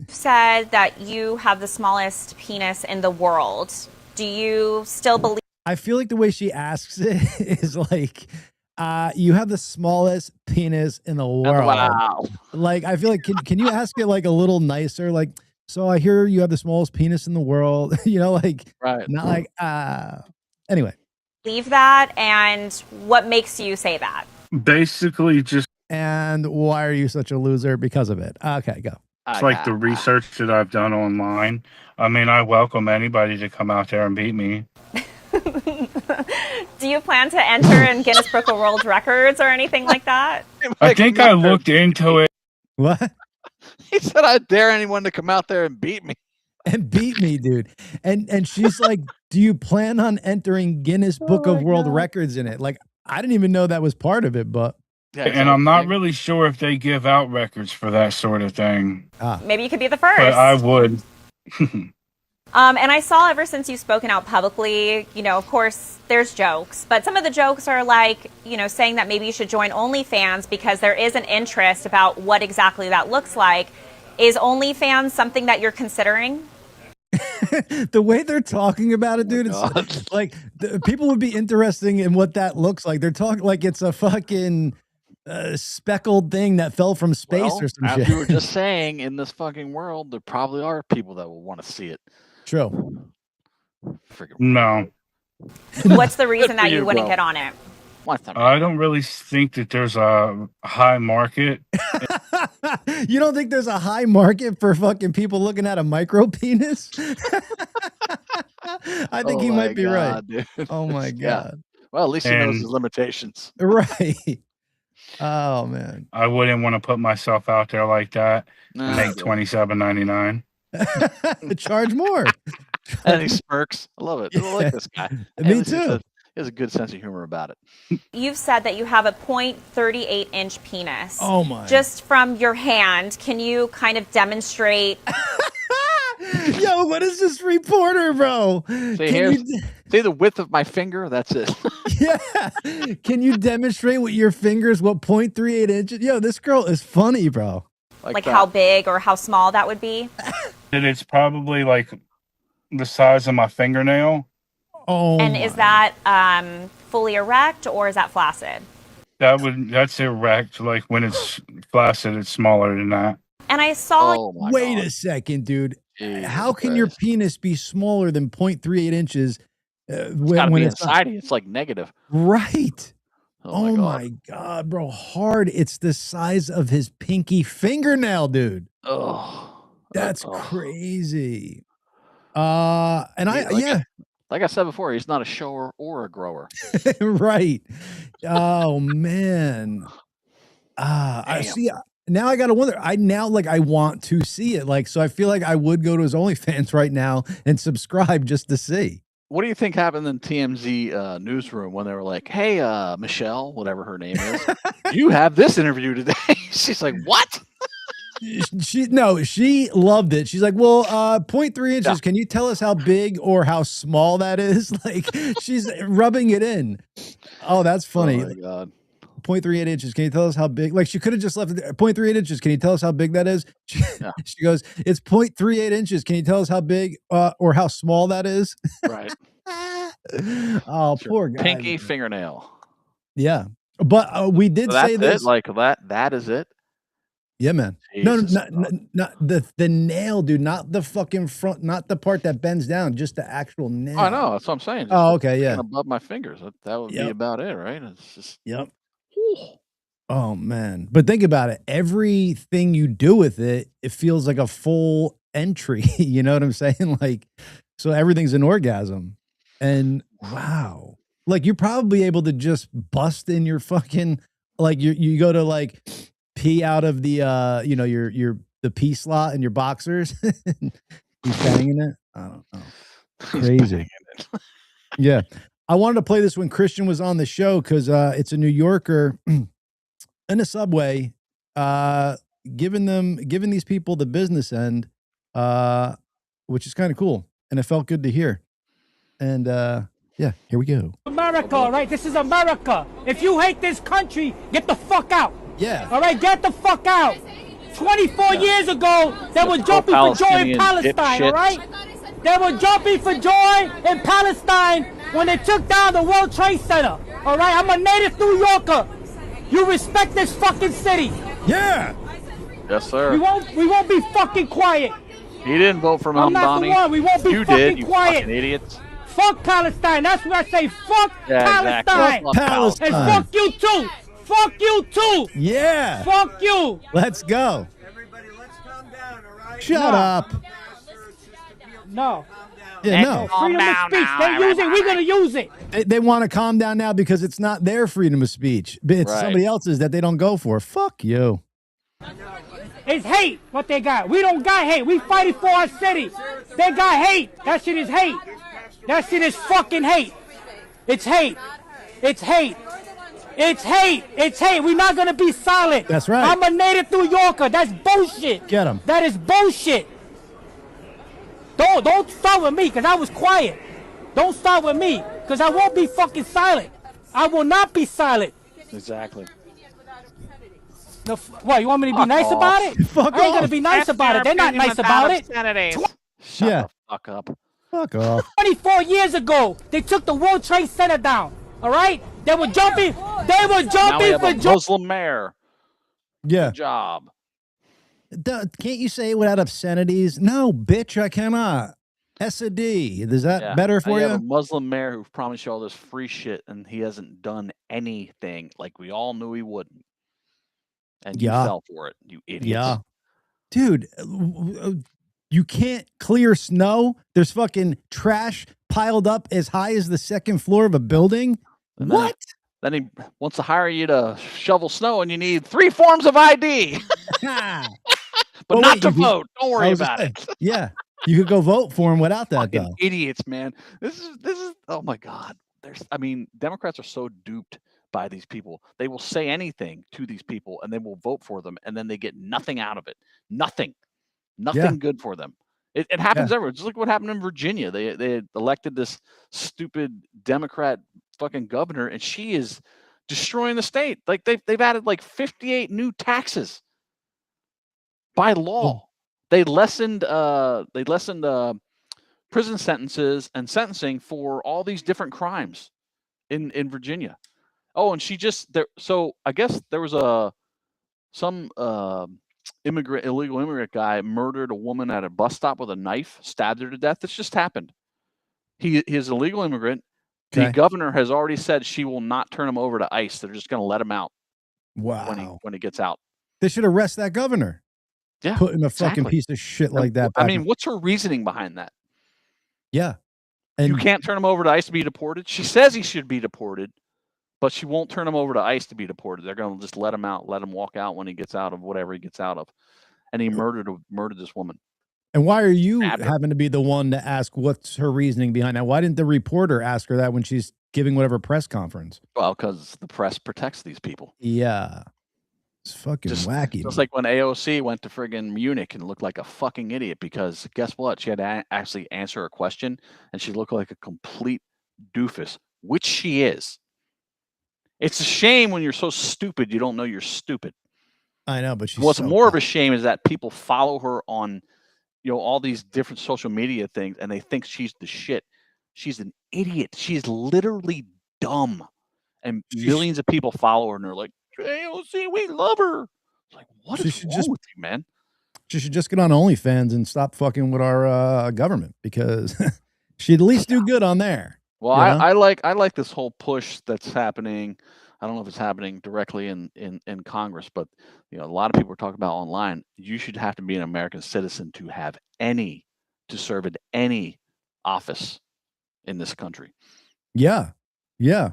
Said that you have the smallest penis in the world. Do you still believe? I feel like the way she asks it is like, you have the smallest penis in the world. Wow. Like, I feel like, can you ask it like a little nicer? Like, so I hear you have the smallest penis in the world, you know, like, right. Not like, anyway. Believe that, and what makes you say that? Basically just. And why are you such a loser because of it? Okay, go. It's like the research that I've done online. I mean, I welcome anybody to come out there and beat me. Do you plan to enter in Guinness Book of World Records or anything like that? I think I looked into it. What? He said, I dare anyone to come out there and beat me. And beat me, dude. And she's like, do you plan on entering Guinness Book of World Records in it? Like, I didn't even know that was part of it, but. Yeah, and I'm not really sure if they give out records for that sort of thing. Maybe you could be the first. But I would. And I saw ever since you've spoken out publicly, you know, of course, there's jokes, but some of the jokes are like, you know, saying that maybe you should join OnlyFans because there is an interest about what exactly that looks like. Is OnlyFans something that you're considering? The way they're talking about it, dude, it's like people would be interested in what that looks like. They're talking like it's a fucking speckled thing that fell from space or some shit. As you were just saying, in this fucking world, there probably are people that will want to see it. True. Freaking no. What's the reason that you wouldn't get on it? I don't really think that there's a high market. You don't think there's a high market for fucking people looking at a micro penis? I think he might be right. Dude. Oh my God. Well, at least he knows his limitations. Right. Oh man. I wouldn't want to put myself out there like that and make $27.99. Charge more. And he smirks. I love it. I like this guy. Me too. He has a good sense of humor about it. You've said that you have a 0.38 inch penis. Oh my. Just from your hand, can you kind of demonstrate? Yo, what is this reporter, bro? See the width of my finger? That's it. Yeah. Can you demonstrate with your fingers what 0.38 inches? Yo, this girl is funny, bro. Like how big or how small that would be? And it's probably like the size of my fingernail. Oh. And is that fully erect or is that flaccid? That's erect. Like when it's flaccid, it's smaller than that. And I saw. Wait a second, dude. Jesus How can your penis be smaller than 0.38 inches? When it's inside, it's like negative. Right. Oh my God, bro. Hard. It's the size of his pinky fingernail, dude. Oh, that's crazy. Like I said before, he's not a shower or a grower. Right. Oh man. I see. Now I gotta wonder. I want to see it. Like, so I feel like I would go to his OnlyFans right now and subscribe just to see. What do you think happened in TMZ newsroom when they were like, "Hey, Michelle, whatever her name is, you have this interview today?" She's like, "What?" She loved it. She's like, well, 0.3 inches. Yeah. Can you tell us how big or how small that is? Like, she's rubbing it in. Oh, that's funny. Oh my God. 0.38 inches. Can you tell us how big? Like, she could have just left it 0.38 inches. Can you tell us how big that is? She goes, it's 0.38 inches. Can you tell us how big or how small that is? Right. Oh, poor guy. Pinky fingernail. Yeah. But we did say this. Like that is it. Yeah, man. Jesus. No, not the nail, dude. Not the fucking front, not the part that bends down, just the actual nail. I know. That's what I'm saying. Just okay, yeah. Above my fingers. That would be about it, right? It's just. Yep. Oh man, but think about it. Everything you do with it, it feels like a full entry. You know what I'm saying? Like, so everything's an orgasm. And wow, like you're probably able to just bust in your fucking like you go to like. Pee out of the the pee slot in your boxers. He's banging it. I don't know. Crazy. Yeah. I wanted to play this when Christian was on the show because it's a New Yorker in a subway giving these people the business end, which is kind of cool. And it felt good to hear. And yeah, here we go. America, right? This is America. If you hate this country, get the fuck out. Yeah. All right, get the fuck out. 24 years ago, they were jumping for joy in Palestine, all right? They were jumping for joy in Palestine when they took down the World Trade Center, all right? I'm a native New Yorker. You respect this fucking city. Yeah. Yes, sir. We won't be fucking quiet. He didn't vote for Mamdani. I'm not the one. We won't be you fucking did, you quiet. Fucking idiots. Fuck Palestine. That's what I say. Fuck Palestine. Exactly. Palestine. And fuck you too. Fuck you too. Yeah. Fuck you. Let's go. Everybody, let's calm down, all right? Shut up. No. Yeah, no. Freedom of speech. They use it. We're going to use it. They want to calm down now because it's not their freedom of speech. It's somebody else's that they don't go for. Fuck you. It's hate what they got. We don't got hate. We fighting for our city. They got hate. That shit is hate. That shit is fucking hate. It's hate. It's hate. It's hate. It's hate. We're not going to be silent. That's right. I'm a native New Yorker. That's bullshit. Get him. That is bullshit. Don't start with me because I was quiet. Don't start with me because I won't be fucking silent. I will not be silent. Exactly. What, you want me to be nice about it? Fuck I ain't off. going to be nice about it. They're not nice about it. Shut Yeah. the fuck up. Fuck off. 24 years ago, they took the World Trade Center down. All right? They were jumping. They were Now we jumping have for a joy. Muslim mayor. Yeah. Good job. Can't you say it without obscenities? No, bitch, I cannot. S a D. Is that Yeah. better And for you have a you? Muslim mayor who promised you all this free shit, and he hasn't done anything like we all knew he wouldn't. And you Yeah. fell for it, you idiots. Yeah. Dude, you can't clear snow. There's fucking trash piled up as high as the second floor of a building. And What? Then he wants to hire you to shovel snow, and you need 3 forms of ID. But Well, not wait, to you could- vote. Don't I worry was about gonna it. say, yeah. You could go vote for him without that, Fucking though. idiots, man. This is oh my God. Democrats are so duped by these people. They will say anything to these people and they will vote for them, and then they get nothing out of it. Nothing good for them. It happens everywhere. Just look what happened in Virginia. They elected this stupid Democrat fucking governor, and she is destroying the state. Like they've added like 58 new taxes by law. They lessened prison sentences and sentencing for all these different crimes in Virginia. Oh, and she just there. So I guess there was some illegal immigrant guy murdered a woman at a bus stop with a knife, stabbed her to death. This just happened. He is an illegal immigrant. The governor has already said she will not turn him over to ICE. They're just going to let him out. Wow. When he gets out. They should arrest that governor. Yeah. Putting a fucking piece of shit like that back. I mean, what's her reasoning behind that? Yeah. And you can't turn him over to ICE to be deported. She says he should be deported, but she won't turn him over to ICE to be deported. They're going to just let him out, let him walk out when he gets out of whatever he gets out of. And he murdered this woman. And why are you having to be the one to ask what's her reasoning behind that? Why didn't the reporter ask her that when she's giving whatever press conference? Well, because the press protects these people. Yeah. It's fucking wacky. Just like when AOC went to friggin' Munich and looked like a fucking idiot because guess what? She had to actually answer a question and she looked like a complete doofus, which she is. It's a shame when you're so stupid you don't know you're stupid. I know, but she's what's more of a shame is that people follow her on all these different social media things and they think she's the shit. She's an idiot. She's literally dumb. And millions of people follow her and they're like, AOC, we love her. It's like, what is wrong with you, man? She should just get on OnlyFans and stop fucking with our government because she'd at least do good on there. Well, I like this whole push that's happening. I don't know if it's happening directly in Congress, but a lot of people are talking about online. You should have to be an American citizen to serve in any office in this country. Yeah. Yeah.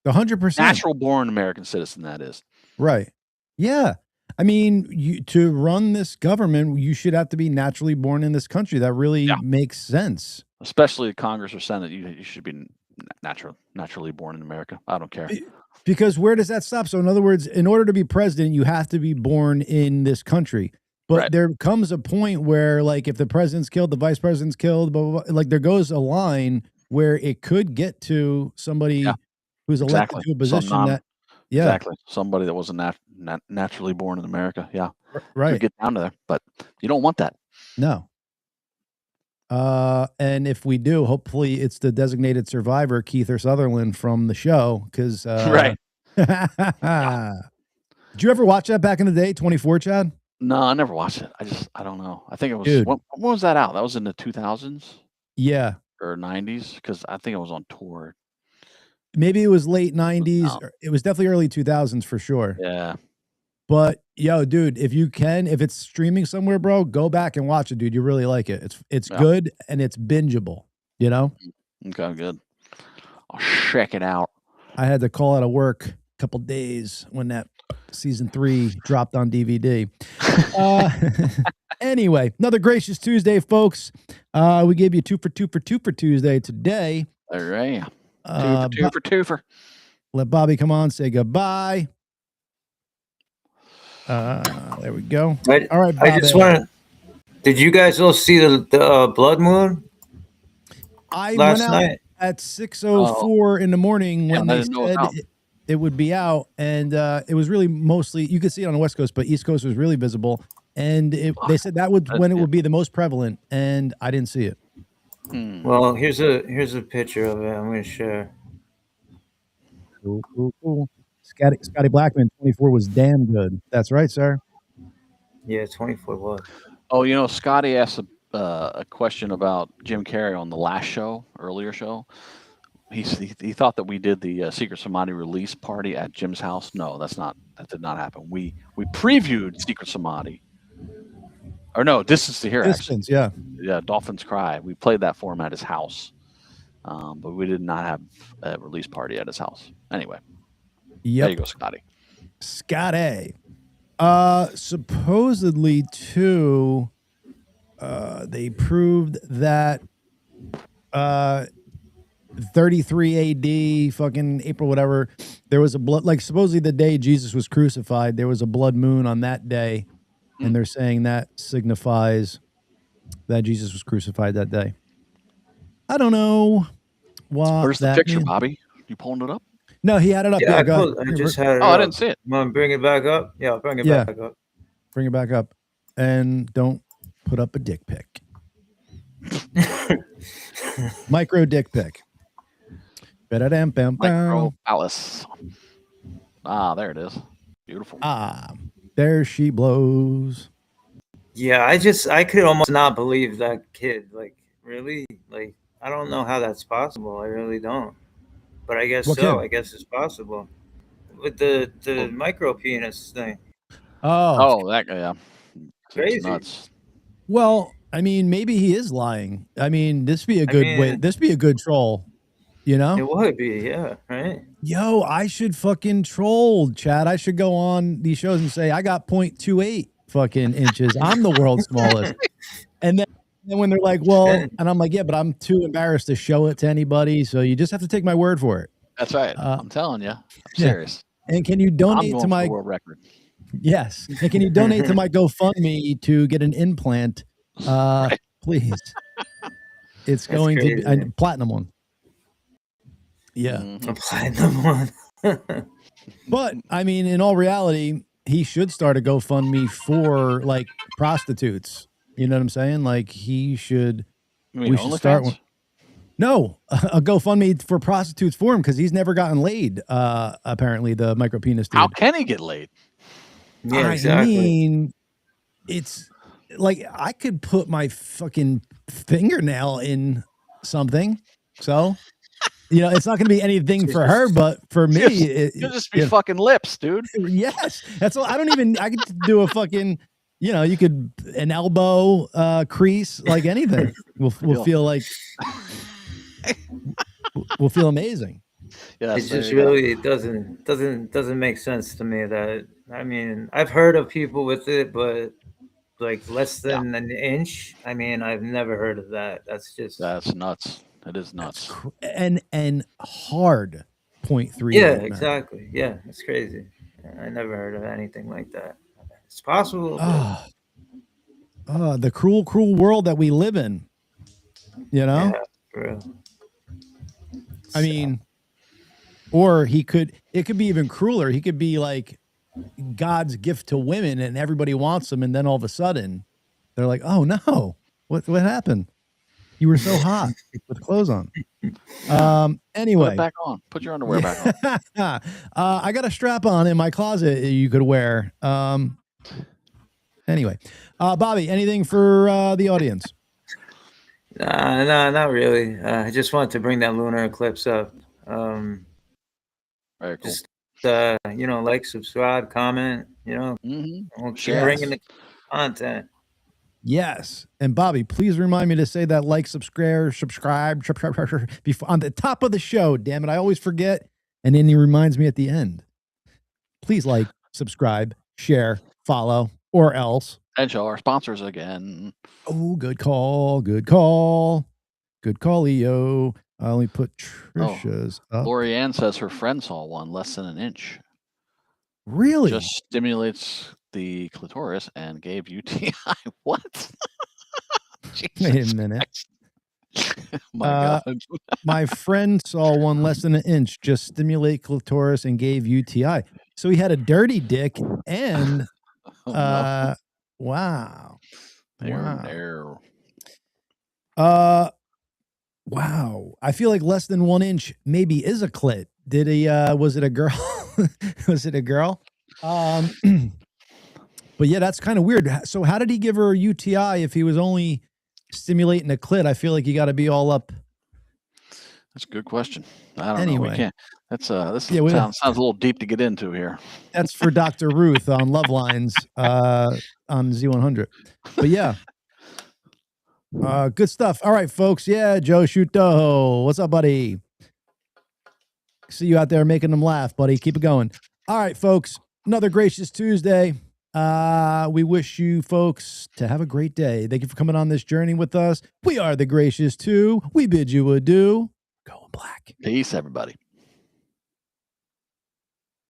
100%. Natural born American citizen, that is. Right. Yeah. I mean, to run this government, you should have to be naturally born in this country. That really makes sense. Especially Congress or Senate, you should be naturally born in America. I don't care. Because where does that stop? So in other words, in order to be president, you have to be born in this country. But there comes a point where, like, if the president's killed, the vice president's killed, blah, blah, blah, like there goes a line where it could get to somebody who's elected to a position exactly, somebody that wasn't naturally born in America. Yeah, right. Could get down to there, but you don't want that. No. And if we do, hopefully it's the designated survivor, Keith or Sutherland from the show. Because right. Did you ever watch that back in the day, 24, Chad? No, I never watched it. I don't know. I think it was when was that out? That was in the 2000s. Yeah. Or 90s, because I think it was on tour. Maybe it was late 90s. No. It was definitely early 2000s for sure. Yeah. But yo, dude, if you can, if it's streaming somewhere, bro, go back and watch it, dude. You really like it. It's good and it's bingeable, Okay, good. I'll check it out. I had to call out of work a couple days when that season 3 dropped on DVD. Anyway, another gracious Tuesday, folks. We gave you 2 for 2 for 2 for Tuesday today. All right. 2 for 2 for. Let Bobby come on, say goodbye. There we go. All right, Bobby. I just want to. Did you guys all see the blood moon? I went out at 6:04 in the morning when they said it would be out, and it was really mostly you could see it on the West Coast, but East Coast was really visible. And they said that would when it would be the most prevalent, and I didn't see it. Well, here's a picture of it. I'm going to share. Cool. Scotty Blackman, 24 was damn good. That's right, sir. Yeah, 24 was. Oh, Scotty asked a question about Jim Carrey on the last earlier show. He thought that we did the Secret Samadhi release party at Jim's house. No, that did not happen. We previewed Secret Samadhi. Or no, Distance to Here, Distance, actually. Yeah, Dolphins Cry. We played that for him at his house. But we did not have a release party at his house. Anyway. Yep. There you go, Scotty. Scotty. Supposedly, too, they proved that 33 AD, fucking April, whatever, there was a blood, like supposedly the day Jesus was crucified, there was a blood moon on that day. And they're saying that signifies that Jesus was crucified that day. I don't know what. Where's the picture, Bobby? You pulling it up? No, he had it up. Yeah, Yeah, I just had it I up. didn't see it. You want to bring it back up? Yeah, I'll bring it back up. Bring it back up. And don't put up a dick pic. Micro dick pic. Micro Alice. Ah, there it is. Beautiful. Ah, there she blows. Yeah, I could almost not believe that kid. Like, really? Like, I don't know how that's possible. I really don't. But I guess What so. kid? I guess it's possible. With the micro penis thing. Oh, that guy, yeah. Crazy. Nuts. Well, I mean, maybe he is lying. I mean, this be a good way. This be a good troll. You know? It would be, yeah, right? Yo, I should fucking troll, Chad. I should go on these shows and say, I got 0.28 fucking inches. I'm the world's smallest. And then when they're like, well, and I'm like, yeah, but I'm too embarrassed to show it to anybody. So you just have to take my word for it. That's right. I'm telling you. I'm serious. And can you donate I'm to my world record? Yes. And can you donate to my GoFundMe to get an implant? Please. It's going to be a platinum one. Yeah. A platinum one. But I mean, in all reality, he should start a GoFundMe for like prostitutes. You know what I'm saying? Like he should. We should start one. No, a GoFundMe for prostitutes for him because he's never gotten laid. Apparently, the micro penis dude. How can he get laid? Yeah, exactly. I mean, it's like I could put my fucking fingernail in something. So, you know, it's not going to be anything for her, but for me, it'll just be fucking lips, dude. Yes, that's all. I could do a fucking. You know, you could an elbow crease, like anything. We'll feel like we'll feel amazing. Yeah, it just really doesn't make sense to me. That I mean, I've heard of people with it, but like less than an inch. I mean, I've never heard of that. That's nuts. It is nuts. And hard 0.3. Yeah, exactly. Yeah, it's crazy. I never heard of anything like that. It's possible. The cruel, cruel world that we live in. You know? Yeah, for real. I mean, or it could be even crueler. He could be like God's gift to women and everybody wants them. And then all of a sudden they're like, oh no, what happened? You were so hot with clothes on. Anyway. Put it back on. Put your underwear back on. I got a strap on in my closet you could wear. Anyway, Bobby, anything for the audience? No, not really. I just wanted to bring that lunar eclipse up. Very cool. Just like, subscribe, comment. We'll keep bringing the content. Yes, and Bobby, please remind me to say that like, subscribe before on the top of the show. Damn it, I always forget, and then he reminds me at the end. Please like, subscribe, share, follow, or else. And show our sponsors again. Oh, good call, Leo. I only put Trisha's up. Lori Ann says her friend saw one less than an inch. Really? Just stimulates the clitoris and gave UTI. What? Wait a minute. My God. My friend saw one less than an inch just stimulate clitoris and gave UTI. So he had a dirty dick and wow. There. Wow. I feel like less than 1 inch maybe is a clit. Did he was it a girl? Was it a girl? But yeah, that's kind of weird. So how did he give her a UTI if he was only stimulating a clit, I feel like you got to be all up. That's a good question. I don't Anyway. know. We can't. That's this Yeah, sounds a little deep to get into here. That's for Dr. Ruth on Love Lines on Z100. But yeah. Good stuff. All right, folks. Yeah, Joe Shuto. What's up, buddy? See you out there making them laugh, buddy. Keep it going. All right, folks. Another gracious Tuesday. We wish you folks to have a great day. Thank you for coming on this journey with us. We are the Gracious Two. We bid you adieu. Going black. Peace, everybody.